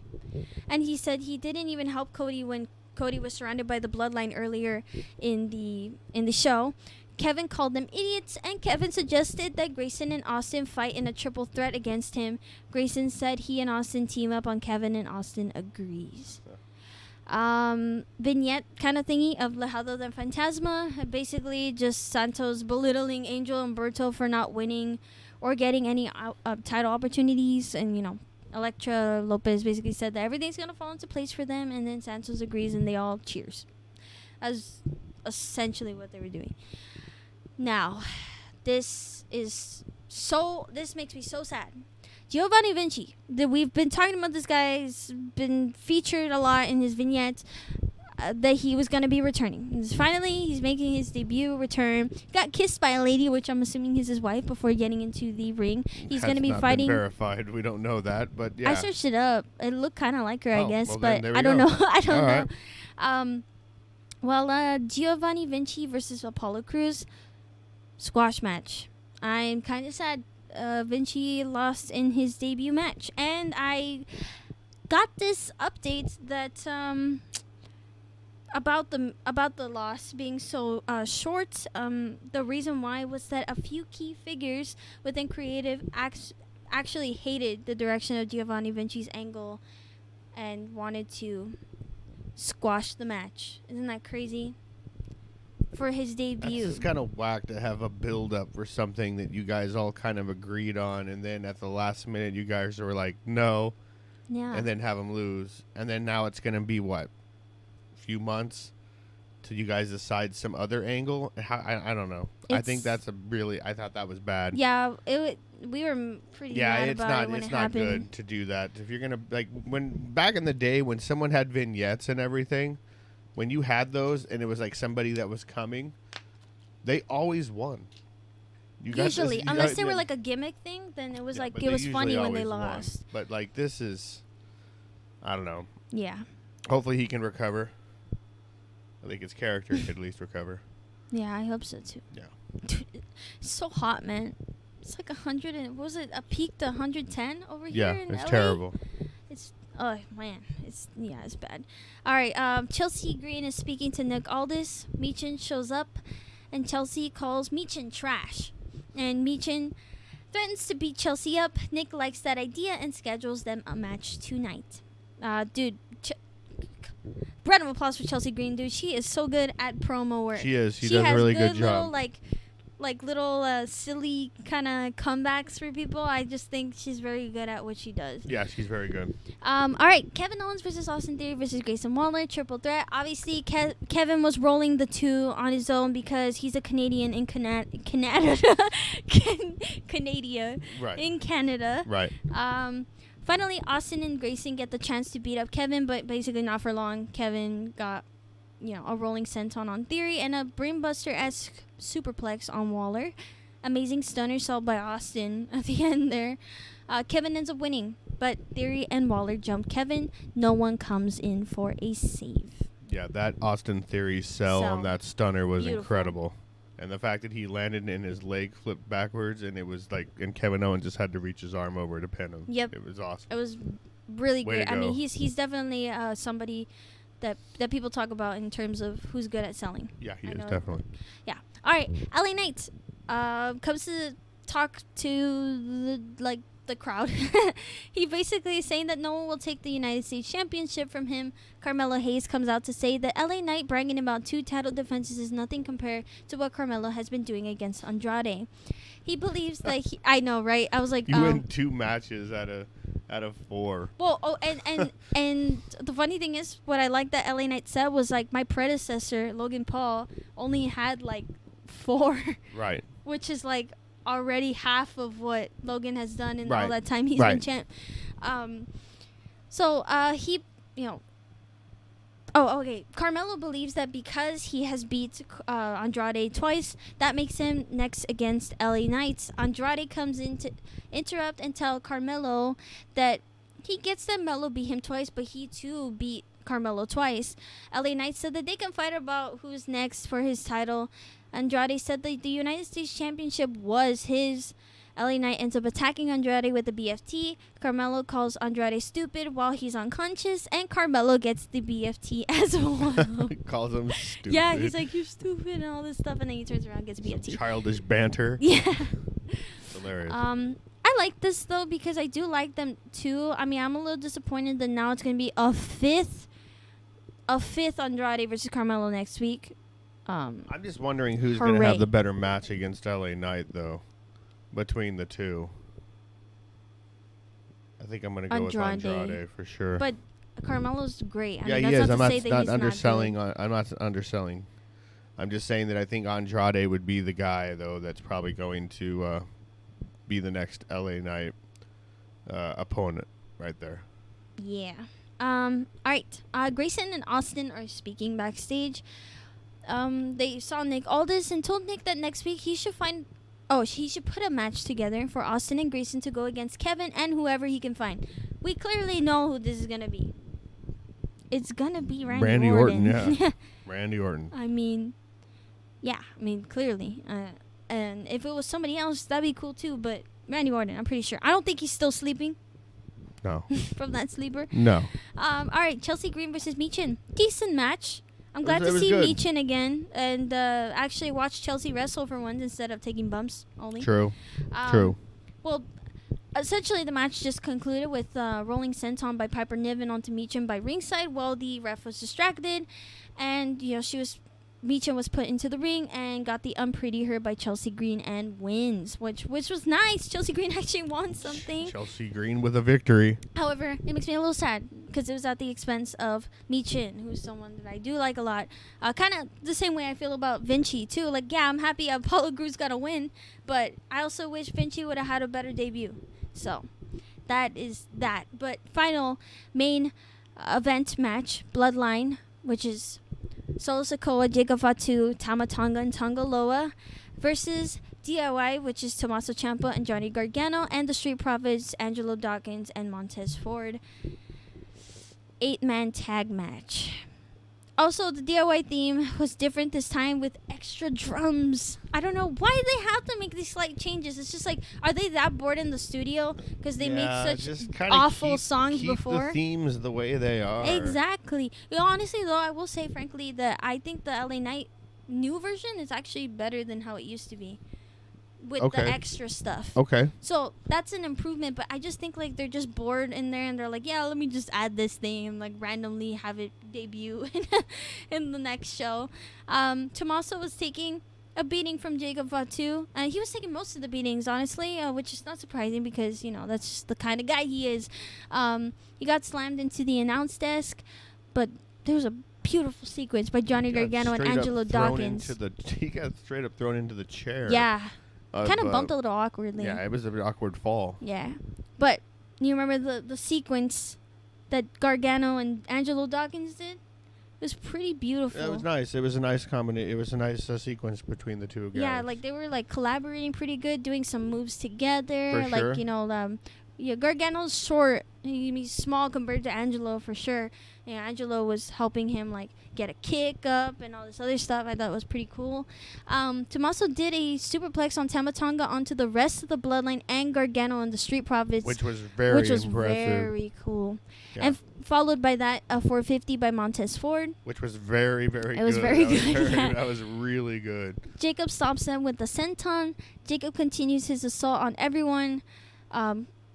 And he said he didn't even help Cody when Cody was surrounded by the bloodline earlier in the show. Kevin called them idiots, and Kevin suggested that Grayson and Austin fight in a triple threat against him. Grayson said he and Austin team up on Kevin, and Austin agrees. Vignette kind of thingy of Legado del Fantasma. Basically just Santos belittling Angel and Berto for not winning or getting any title opportunities. And, Elektra Lopez basically said that everything's going to fall into place for them. And then Santos agrees and they all cheers. That's essentially what they were doing. Now, this makes me so sad. Giovanni Vinci, we've been talking about this guy. He's been featured a lot in his vignettes, that he was going to be returning. He's making his debut return. Got kissed by a lady, which I'm assuming is his wife, before getting into the ring. He's going to be fighting. Been verified. We don't know that, but yeah. I searched it up. It looked kind of like her, I guess, well, but I don't know. I don't know. Giovanni Vinci versus Apollo Crews squash match. I'm kind of sad. Vinci lost in his debut match, and I got this update that about the loss being so short. The reason why was that a few key figures within creative actually hated the direction of Giovanni Vinci's angle and wanted to squash the match. Isn't that crazy? For his debut. It's kind of whack to have a build-up for something that you guys all kind of agreed on, and then at the last minute you guys were like, no. Yeah. And then have them lose. And then now it's going to be, what, a few months till you guys decide some other angle? I don't know. I think that's I thought that was bad. Yeah, we were pretty mad about it when it happened. It's not good to do that. If you're going to, when back in the day when someone had vignettes and everything, when you had those and it was like somebody that was coming, they always won. Usually, unless they were like a gimmick thing, then it was it was funny when they lost. But this is, I don't know. Yeah. Hopefully he can recover. I think his character could at least recover. Yeah, I hope so too. Yeah. Dude, it's so hot, man. It's like 100 and what was it? A peak to 110 over here in it's LA? terrible. Oh man, it's bad. All right, Chelsea Green is speaking to Nick Aldis. Michin shows up, and Chelsea calls Michin trash, and Michin threatens to beat Chelsea up. Nick likes that idea and schedules them a match tonight. Dude, round of applause for Chelsea Green, dude. She is so good at promo work. She is. She does a really good job. Little, like little silly kind of comebacks for people. I just think she's very good at what she does. Yeah, she's very good. All right, Kevin Owens versus Austin Theory versus Grayson Waller, triple threat. Obviously, Kevin was rolling the two on his own because he's a Canadian in Canada. Canada. Right. In Canada. Right. Finally, Austin and Grayson get the chance to beat up Kevin, but basically not for long. Kevin got, a rolling senton on Theory and a brainbuster-esque superplex on Waller. Amazing stunner sold by Austin at the end there. Kevin ends up winning, but Theory and Waller jump Kevin. No one comes in for a save. Yeah, that Austin Theory sell on that stunner was Beautiful. Incredible. And the fact that he landed and his leg flipped backwards and it was like, and Kevin Owens just had to reach his arm over to pin him. Yep. It was awesome. It was really Way great. to I mean, go. he's definitely somebody that people talk about in terms of who's good at selling. Yeah, he I is know. definitely. Yeah. All right. LA Knight comes to talk to the crowd. He basically is saying that no one will take the United States Championship from him. Carmelo Hayes comes out to say that LA Knight bragging about 2 title defenses is nothing compared to what Carmelo has been doing against Andrade. He believes that I know, right? I was like, You win 2 matches out of 4. Well, and the funny thing is, what I like that LA Knight said was like, my predecessor Logan Paul only had like 4, Right. which is like already half of what Logan has done in Right. all that time he's Right. been champ. So he, Oh, okay. Carmelo believes that because he has beat Andrade twice, that makes him next against LA Knights. Andrade comes in to interrupt and tell Carmelo that he gets that Melo beat him twice, but he too beat Carmelo twice. LA Knights said that they can fight about who's next for his title. Andrade said that the United States Championship was his. LA Knight ends up attacking Andrade with the BFT. Carmelo calls Andrade stupid while he's unconscious, and Carmelo gets the BFT as well. Calls him stupid. Yeah, he's like, you're stupid and all this stuff, and then he turns around and gets BFT. Some childish banter. Yeah. Hilarious. I like this, though, because I do like them, too. I mean, I'm a little disappointed that now it's going to be a fifth Andrade versus Carmelo next week. I'm just wondering who's going to hooray. have the better match against LA Knight, though, between the two. I think I'm going to go with Andrade for sure. But Carmelo's great. I yeah, mean, he that's is. not I'm to say that not he's underselling. not I'm not underselling. I'm just saying that I think Andrade would be the guy, though, that's probably going to be the next LA Knight opponent right there. Yeah. All right. Grayson and Austin are speaking backstage. They saw Nick Aldis and told Nick that next week he should put a match together for Austin and Grayson to go against Kevin and whoever he can find. We clearly know who this is going to be. It's going to be Randy Orton. Yeah. Randy Orton. I mean, clearly. And if it was somebody else, that'd be cool too, but Randy Orton, I'm pretty sure. I don't think he's still sleeping No. from that sleeper. No. All right, Chelsea Green versus Michin. Decent match. I'm glad to was see good. Michin again and actually watch Chelsea wrestle for once instead of taking bumps only. True. True. Well, essentially the match just concluded with rolling senton by Piper Niven onto Michin by ringside while the ref was distracted, and Michin was put into the ring and got the unpretty her by Chelsea Green and wins, which was nice. Chelsea Green actually won something. Chelsea Green with a victory. However, it makes me a little sad because it was at the expense of Michin, who's someone that I do like a lot. Kind of the same way I feel about Vinci, too. Like, yeah, I'm happy Apollo Crews got a win, but I also wish Vinci would have had a better debut. So, that is that. But final main event match, Bloodline, which is Solo Sikoa, Jacob Fatu, Tama Tonga, and Tonga Loa versus DIY, which is Tommaso Ciampa and Johnny Gargano, and the Street Profits, Angelo Dawkins and Montez Ford. 8-man tag match. Also, the DIY theme was different this time with extra drums. I don't know why they have to make these slight changes. It's just like, are they that bored in the studio because they make such awful songs before? The themes the way they are. Exactly. Honestly, though, I will say, frankly, that I think the LA Knight new version is actually better than how it used to be with the extra stuff. Okay. So that's an improvement, but I just think like they're just bored in there and they're like, yeah, let me just add this thing and like randomly have it debut in the next show. Tommaso was taking a beating from Jacob Fatu. He was taking most of the beatings, honestly, which is not surprising because, that's just the kind of guy he is. He got slammed into the announce desk, but there was a beautiful sequence by Johnny Gargano and Angelo Dawkins. He got straight up thrown into the chair. Yeah. Kind of bumped a little awkwardly. Yeah, it was an awkward fall. Yeah. But you remember the sequence that Gargano and Angelo Dawkins did? It was pretty beautiful. It was nice. It was a nice combination. It was a nice sequence between the two guys. Yeah, like they were like collaborating pretty good, doing some moves together. For like sure. Gargano's short. He's small compared to Angelo for sure. Angelo was helping him like get a kick up and all this other stuff. I thought was pretty cool. Tommaso did a superplex on Tama Tonga onto the rest of the Bloodline and Gargano and the Street Profits, which was very impressive. Very cool. Yeah. And followed by that, a 450 by Montez Ford, which was very, very good. It was very good. That was really good. Jacob stops him with the senton. Jacob continues his assault on everyone.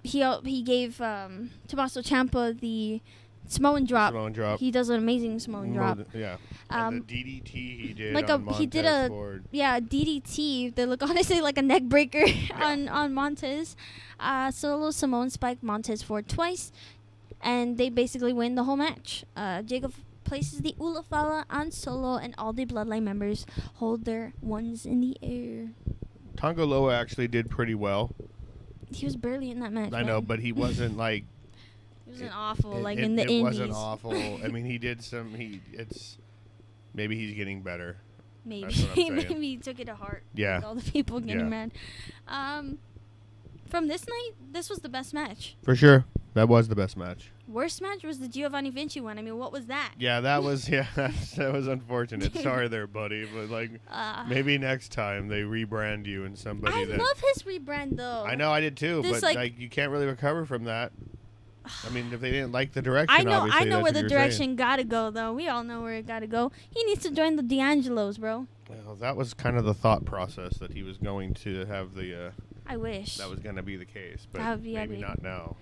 He gave Tommaso Ciampa the Samoan drop. He does an amazing Samoan drop. Yeah. And the DDT he did like on Montez he did a Ford. DDT. They look honestly like a neck breaker on Montez. Solo Samoan spike Montez Ford twice, and they basically win the whole match. Jacob places the Ula Fala on Solo, and all the Bloodline members hold their ones in the air. Tonga Loa actually did pretty well. He was barely in that match. I know, but he wasn't like. It wasn't awful, like in the indies. It wasn't awful. I mean, he did some. Maybe he's getting better. Maybe. That's what I'm saying. Maybe he took it to heart. Yeah. With all the people getting mad. From this night, this was the best match. For sure. That was the best match. Worst match was the Giovanni Vinci one. I mean, what was that? Yeah, that was that was unfortunate. Sorry there, buddy, but like maybe next time they rebrand you and somebody. I love his rebrand though. I know, I did too, but like you can't really recover from that. I mean, if they didn't like the direction, I know where the direction gotta go though. We all know where it gotta go. He needs to join the D'Angelos, bro. Well, that was kind of the thought process that he was going to have the. I wish that was going to be the case, but maybe not now.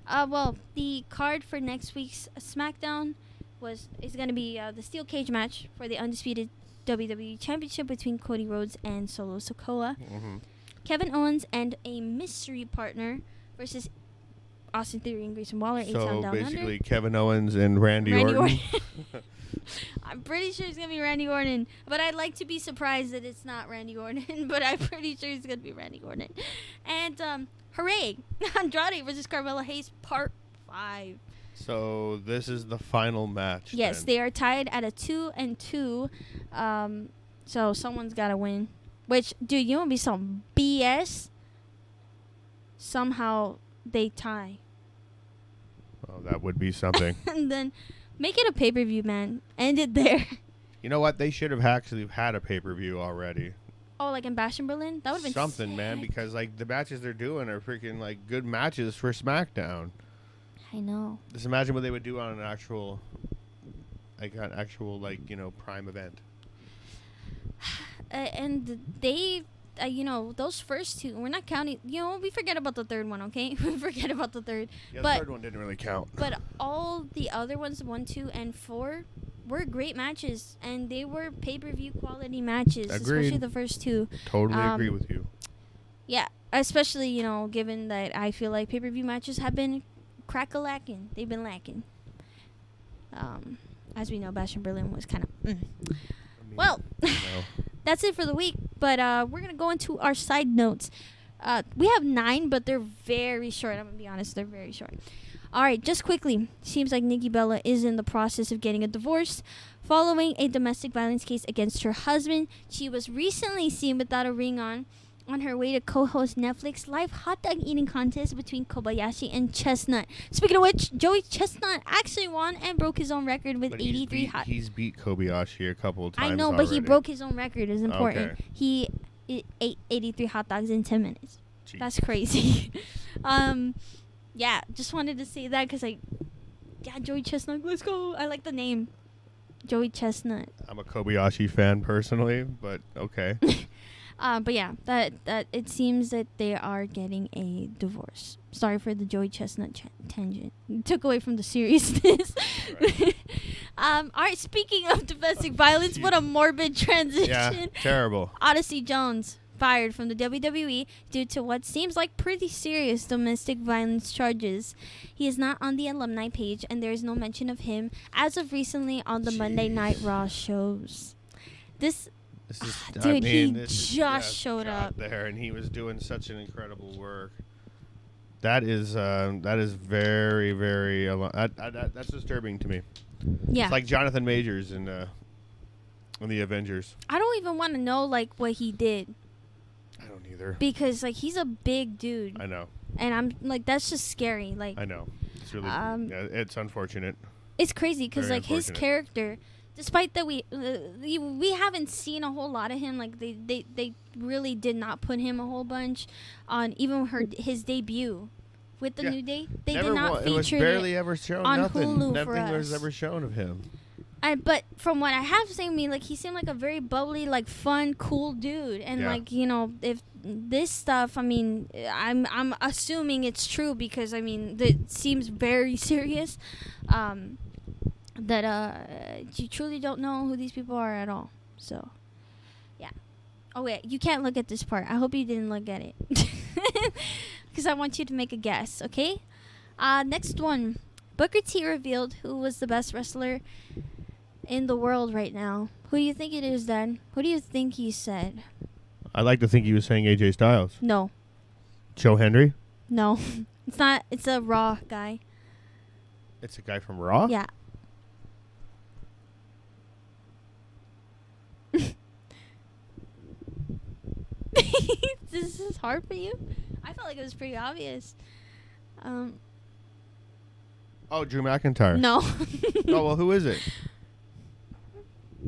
Well, the card for next week's SmackDown is going to be the steel cage match for the undisputed WWE Championship between Cody Rhodes and Solo Sikoa. Mm-hmm. Kevin Owens and a mystery partner versus Austin Theory and Grayson Waller. So basically, Kevin Owens and Randy Orton. I'm pretty sure it's going to be Randy Orton, but I'd like to be surprised that it's not Randy Orton, but I'm pretty sure it's going to be Randy Orton. And, hooray! Andrade versus Carmelo Hayes, Part 5. So this is the final match. Yes, then. They are tied at a 2-2. So someone's got to win. Which, dude, you want to be some BS? Somehow they tie. Oh, that would be something. And then make it a pay-per-view, man. End it there. You know what? They should have actually had a pay-per-view already. Oh, like in Bash in Berlin? That would have been something, sick. Man, because like the matches they're doing are freaking like good matches for SmackDown. I know. Just imagine what they would do on an actual prime event. And they, those first two, we're not counting. We forget about the third one, okay? We forget about the third. Yeah, the third one didn't really count. But all the other ones, 1, 2, and 4, were great matches, and they were pay-per-view quality matches. Agreed. Especially the first two. Totally agree with you. Yeah, especially given that I feel like pay-per-view matches have been crack-a-lacking. They've been lacking. As we know, Bash in Berlin was kind of. Well, that's it for the week. But we're gonna go into our side notes. We have 9, but they're very short. I'm gonna be honest, they're very short. All right, just quickly. Seems like Nikki Bella is in the process of getting a divorce. Following a domestic violence case against her husband, she was recently seen without a ring on her way to co-host Netflix live hot dog eating contest between Kobayashi and Chestnut. Speaking of which, Joey Chestnut actually won and broke his own record with 83 hot. He's beat Kobayashi a couple of times. I know, already. But he broke his own record. Is important. Okay. He ate 83 hot dogs in 10 minutes. Jeez. That's crazy. Yeah, just wanted to say that because Joey Chestnut, let's go. I like the name, Joey Chestnut. I'm a Kobayashi fan personally, but okay. But yeah, that it seems that they are getting a divorce. Sorry for the Joey Chestnut tangent. Took away from the seriousness. All right, speaking of domestic violence, what a morbid transition. Yeah, terrible. Odyssey Jones fired from the WWE due to what seems like pretty serious domestic violence charges. He is not on the alumni page, and there is no mention of him as of recently on the Monday Night Raw shows. This is, dude, he just showed up there, and he was doing such an incredible work. That is very, very. That's disturbing to me. Yeah, it's like Jonathan Majors in the Avengers. I don't even want to know like what he did. I don't either. Because like he's a big dude. I know. And I'm like, that's just scary. Like I know. It's really. It's unfortunate. It's crazy because like his character, despite that we haven't seen a whole lot of him. Like they really did not put him a whole bunch on even his debut with the New Day. They did not feature it. Was barely ever shown. On nothing. Hulu Nothing for us. was ever shown of him. But from what I have seen, like he seemed like a very bubbly, like fun, cool dude. And like if this stuff, I mean, I'm assuming it's true because I mean it seems very serious. That you truly don't know who these people are at all. So, yeah. Oh wait, you can't look at this part. I hope you didn't look at it because I want you to make a guess. Okay. Next one. Booker T revealed who was the best wrestler in the world right now. Who do you think it is, then? Who do you think he said? I like to think he was saying AJ Styles. No. Joe Hendry? No. It's not. It's a Raw guy. It's a guy from Raw? Yeah. This is hard for you? I felt like it was pretty obvious. Oh, Drew McIntyre. No. Oh, well, who is it?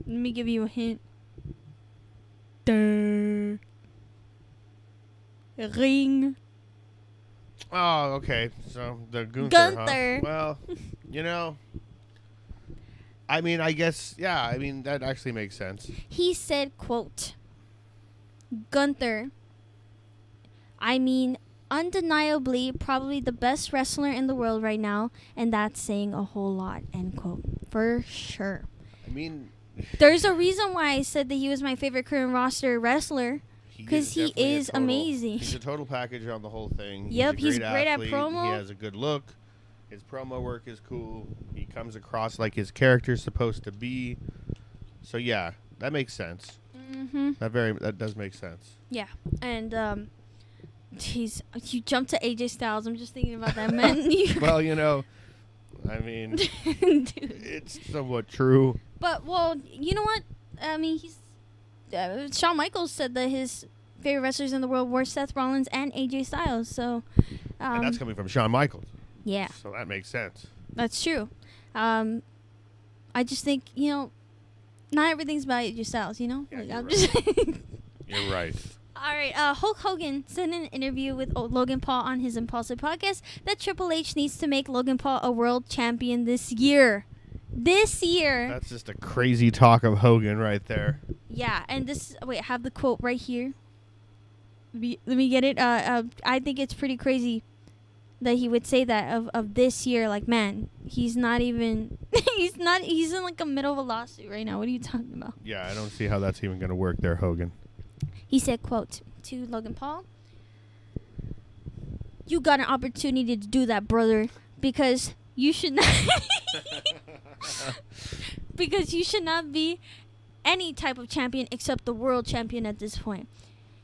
Let me give you a hint. Ring. Oh, okay. So the Gunther. Huh? Well, I mean, I guess, yeah. I mean, that actually makes sense. He said, quote, Gunther, I mean, undeniably probably the best wrestler in the world right now, and that's saying a whole lot, end quote. For sure. I mean, there's a reason why I said that he was my favorite current roster wrestler, because he is amazing. He's a total package on the whole thing. Yep, he's great athlete. at promo. He has a good look. His promo work is cool. He comes across like his character's supposed to be. So yeah, that makes sense. Mm-hmm. That does make sense. Yeah, and you jumped to AJ Styles. I'm just thinking about that man. Well, I mean, it's somewhat true. But well, you know what? I mean, Shawn Michaels said that his favorite wrestlers in the world were Seth Rollins and AJ Styles. So, and that's coming from Shawn Michaels. Yeah. So that makes sense. That's true. I just think not everything's about AJ Styles. Yeah, like, you're I'm right. just. You're right. All right. Hulk Hogan said in an interview with Logan Paul on his Impulsive podcast that Triple H needs to make Logan Paul a world champion this year. This year. That's just a crazy talk of Hogan right there. Yeah, and I have the quote right here. Let me get it. I think it's pretty crazy that he would say that of this year. Like, man, he's not even. he's in like the middle of a lawsuit right now. What are you talking about? Yeah, I don't see how that's even going to work there, Hogan. He said, quote, to Logan Paul, "You got an opportunity to do that, brother, because you should not because you should not be any type of champion except the world champion at this point.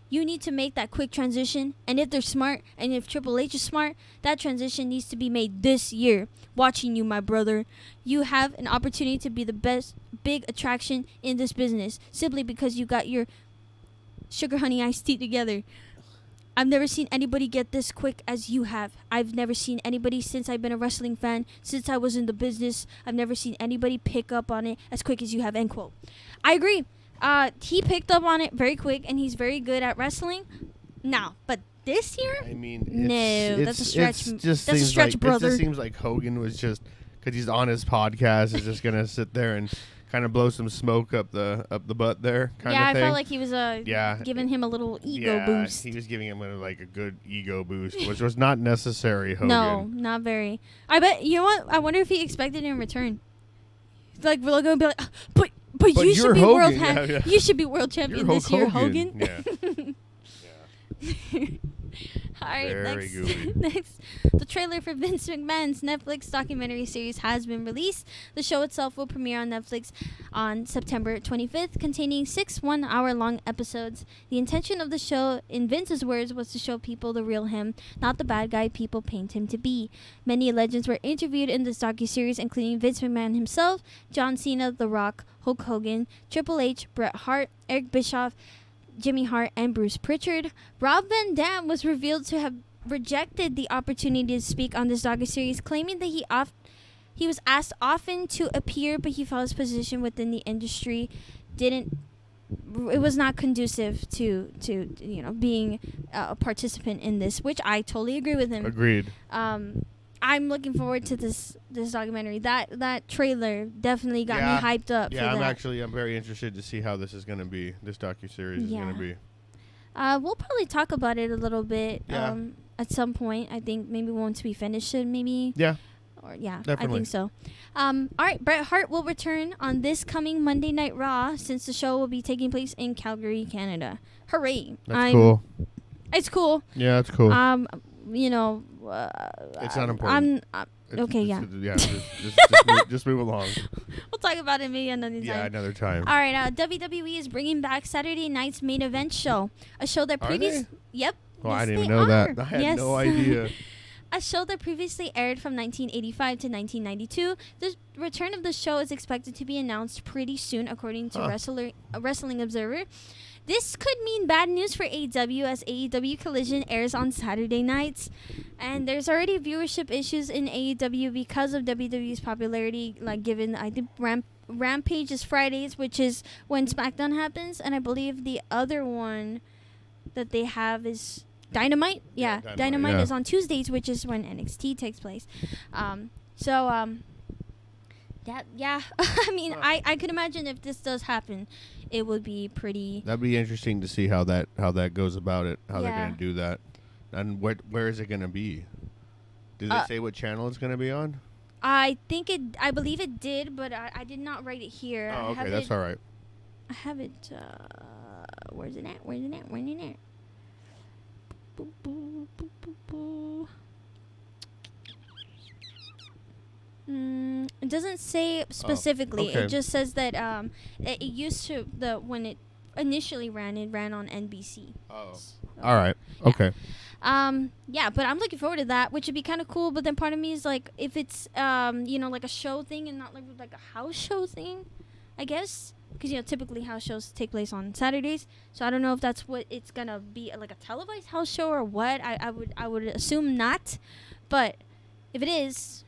You need to make that quick transition, and if they're smart, and if Triple H is smart, that transition needs to be made this year. Watching you, my brother. You have an opportunity to be the best big attraction in this business, simply because you got your sugar honey iced tea together. I've never seen anybody get this quick as you have. I've never seen anybody since I've been a wrestling fan, since I was in the business. I've never seen anybody pick up on it as quick as you have," end quote. I agree. He picked up on it very quick, and he's very good at wrestling. Now, but this year? I mean, that's a stretch. That's a stretch, brother. It just seems like Hogan was just, because he's on his podcast, is just going to sit there and kind of blow some smoke up the butt there, kind of thing. I felt like he was giving him a little ego boost. He was giving him a good ego boost, which was not necessary, Hogan. No, not very. I bet, you know what? I wonder if he expected in return. like we're gonna be like, but you should be Hogan. You should be world champion You're this year, Hogan. Hogan. Yeah. All right, Very gooey. next, the trailer for Vince McMahon's Netflix documentary series has been released. The show itself will premiere on Netflix on September 25th, containing 6 one-hour-long episodes. The intention of the show, in Vince's words, was to show people the real him, not the bad guy people paint him to be. Many legends were interviewed in this docuseries, including Vince McMahon himself, John Cena, The Rock, Hulk Hogan, Triple H, Bret Hart, Eric Bischoff, Jimmy Hart, and Bruce Pritchard. Rob Van Dam was revealed to have rejected the opportunity to speak on this docuseries, claiming that he was asked often to appear, but he felt his position within the industry it was not conducive to being a participant in this, which I totally agree with him. Agreed. I'm looking forward to this documentary. That trailer definitely got me hyped up. Yeah, for that. I'm very interested to see how this is going to be. This docuseries is going to be. We'll probably talk about it a little bit Yeah. at some point. I think maybe once we finish it, maybe. Yeah. Or yeah, Definitely. I think so. All right, Bret Hart will return on this coming Monday Night Raw, since the show will be taking place in Calgary, Canada. Hooray! That's cool. It's cool. Yeah, it's cool. It's not important. Okay, yeah. Just move along. We'll talk about it maybe another time. Yeah, another time. All right, WWE is bringing back Saturday night's main event show. A show that They? Yep. Oh, yes, I didn't they even know are. that. I had no idea. A show that previously aired from 1985 to 1992. The return of the show is expected to be announced pretty soon, according to Wrestling Observer. This could mean bad news for AEW, as AEW Collision airs on Saturday nights. And there's already viewership issues in AEW because of WWE's popularity, like given, I think, Rampage is Fridays, which is when Smackdown happens. And I believe the other one that they have is Dynamite. Yeah, Dynamite is on Tuesdays, which is when NXT takes place. I mean, I could imagine if this does happen, it would be pretty. That'd be interesting to see how that goes about it. How they're gonna do that, and where is it gonna be? Did they say what channel it's gonna be on? I believe it did, but I did not write it here. Oh, okay, that's all right. I have it. Where's it at? Where's it at? Boo, boo, boo, boo, boo. It doesn't say specifically. Okay. It just says that it used to when it initially ran, it ran on NBC. Oh, so, all right. Okay. But I'm looking forward to that, which would be kind of cool. But then part of me is like, if it's like a show thing and not like a house show thing, I guess, because typically house shows take place on Saturdays. So I don't know if that's what it's gonna be, like a televised house show or what. I would assume not, but if it is,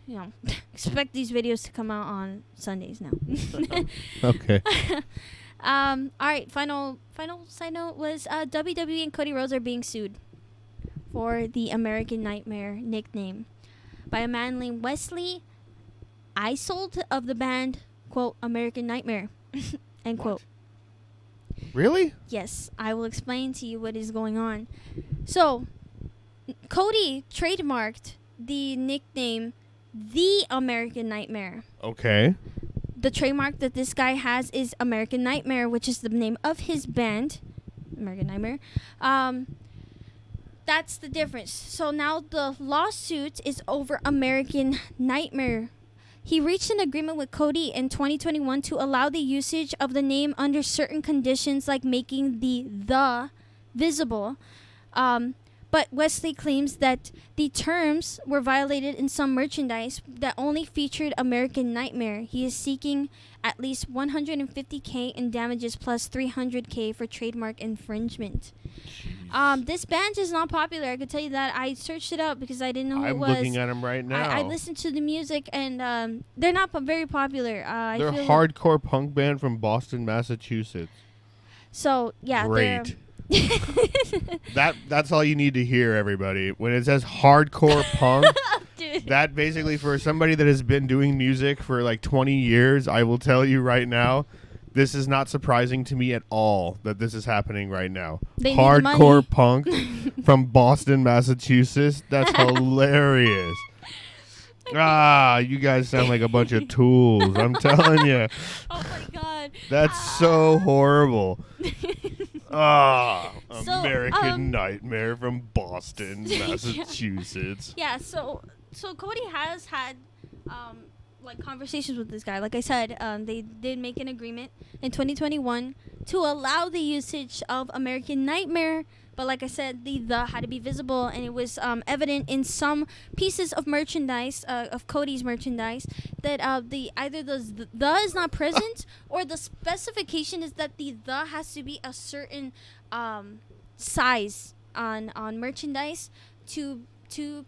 expect these videos to come out on Sundays now. Okay. All right. Final side note was WWE and Cody Rhodes are being sued for the American Nightmare nickname by a man named Wesley Isold of the band, quote, American Nightmare, end quote. Really? Yes, I will explain to you what is going on. So, Cody trademarked the nickname The American Nightmare. Okay. The trademark that this guy has is American Nightmare, which is the name of his band, American Nightmare. That's the difference. So now the lawsuit is over American Nightmare. He reached an agreement with Cody in 2021 to allow the usage of the name under certain conditions, like making the visible. But Wesley claims that the terms were violated in some merchandise that only featured American Nightmare. He is seeking at least $150K in damages plus $300K for trademark infringement. This band is not popular. I could tell you that. I searched it up because I didn't know who it was. I'm looking at them right now. I listened to the music, and they're not very popular. They're a hardcore punk band from Boston, Massachusetts. So, yeah. Great. That's all you need to hear, everybody. When it says hardcore punk, that basically, for somebody that has been doing music for like 20 years, I will tell you right now, this is not surprising to me at all that this is happening right now. Hardcore punk from Boston, Massachusetts. That's hilarious. You guys sound like a bunch of tools. I'm telling you. Oh my god. That's so horrible. So, American Nightmare from Boston, Massachusetts. Yeah, so Cody has had like conversations with this guy. Like I said, they did make an agreement in 2021 to allow the usage of American Nightmare. But like I said, the had to be visible, and it was evident in some pieces of merchandise, of Cody's merchandise, that either the is not present, or the specification is that the has to be a certain size on merchandise to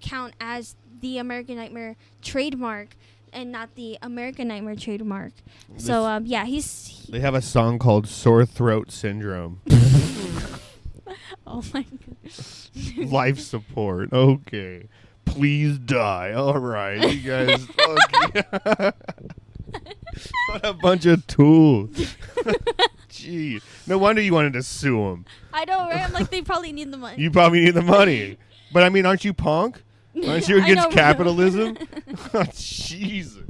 count as the American Nightmare trademark, and not the American Nightmare trademark. So yeah, They have a song called "Sore Throat Syndrome." Oh my god. Life support. Okay. Please die. All right. You guys. Okay. What a bunch of tools. Gee. No wonder you wanted to sue them. I know, right? I'm like, they probably need the money. You probably need the money. But I mean, aren't you punk? Aren't you against capitalism? Jesus.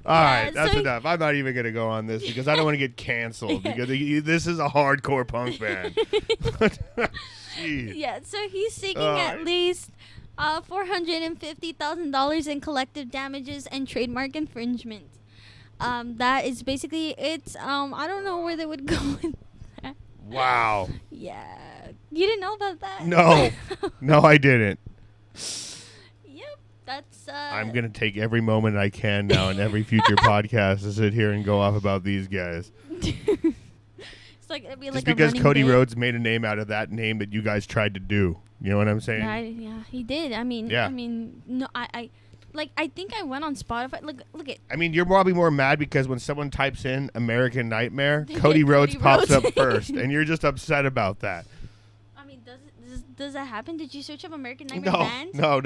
All right, that's enough. I'm not even going to go on this because I don't want to get canceled because this is a hardcore punk band. Yeah, so he's seeking at least $450,000 in collective damages and trademark infringement. That is basically it. I don't know where they would go with that. Wow. Yeah. You didn't know about that? No. No, I didn't. That's I'm going to take every moment I can now in every future podcast to sit here and go off about these guys. It's like, it'd be just like because Cody bit. Rhodes made a name out of that name that you guys tried to do. You know what I'm saying? Yeah, he did. I mean, no, I think I went on Spotify. Look at. I mean, you're probably more mad because when someone types in American Nightmare, Cody Rhodes pops up first, and you're just upset about that. Does that happen? Did you search up American Nightmare band? No.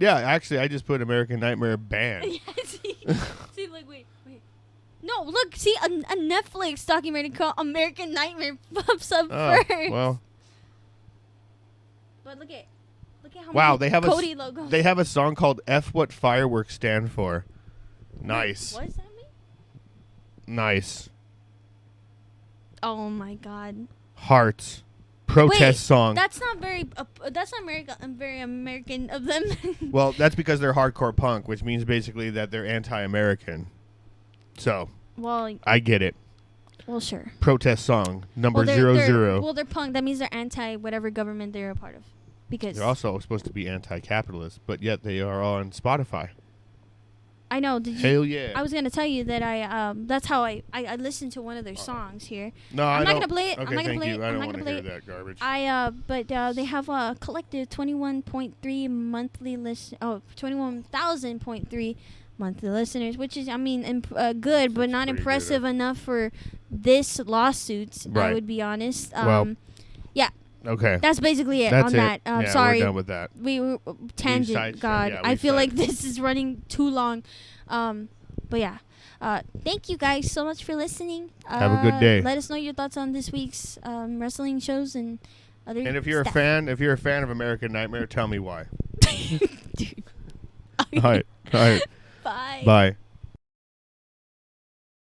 Actually, I just put American Nightmare band. See, like, wait. No, look, see, a Netflix documentary called American Nightmare pops up first. Well. But look at how they many have Cody logos. They have a song called F What Fireworks Stand For. Nice. What does that mean? Nice. Oh my god. Hearts. Protest song. That's not very very American of them. Well, that's because they're hardcore punk, which means basically that they're anti-American. So, I get it. Well, sure. Protest song number 00. Well, they're punk. That means they're anti whatever government they're a part of. Because they're also supposed to be anti-capitalist, but yet they are on Spotify. I know. Hell yeah! I was gonna tell you that that's how I listened to one of their songs here. No, I'm not gonna play it. Okay, I'm not gonna play it. I don't want to hear that garbage. But they have a collective 21.3 monthly 21,000.3 monthly listeners, which is, I mean, good, but not impressive enough for this lawsuit. Right. I would be honest. Yeah. Okay. That's basically it That's on that. Yeah, sorry. we're done with that. We were tangent. God, yeah, I feel like this is running too long. But yeah. Thank you guys so much for listening. Have a good day. Let us know your thoughts on this week's wrestling shows and other. And if you're a fan of American Nightmare, tell me why. Dude. All right. Bye. Bye.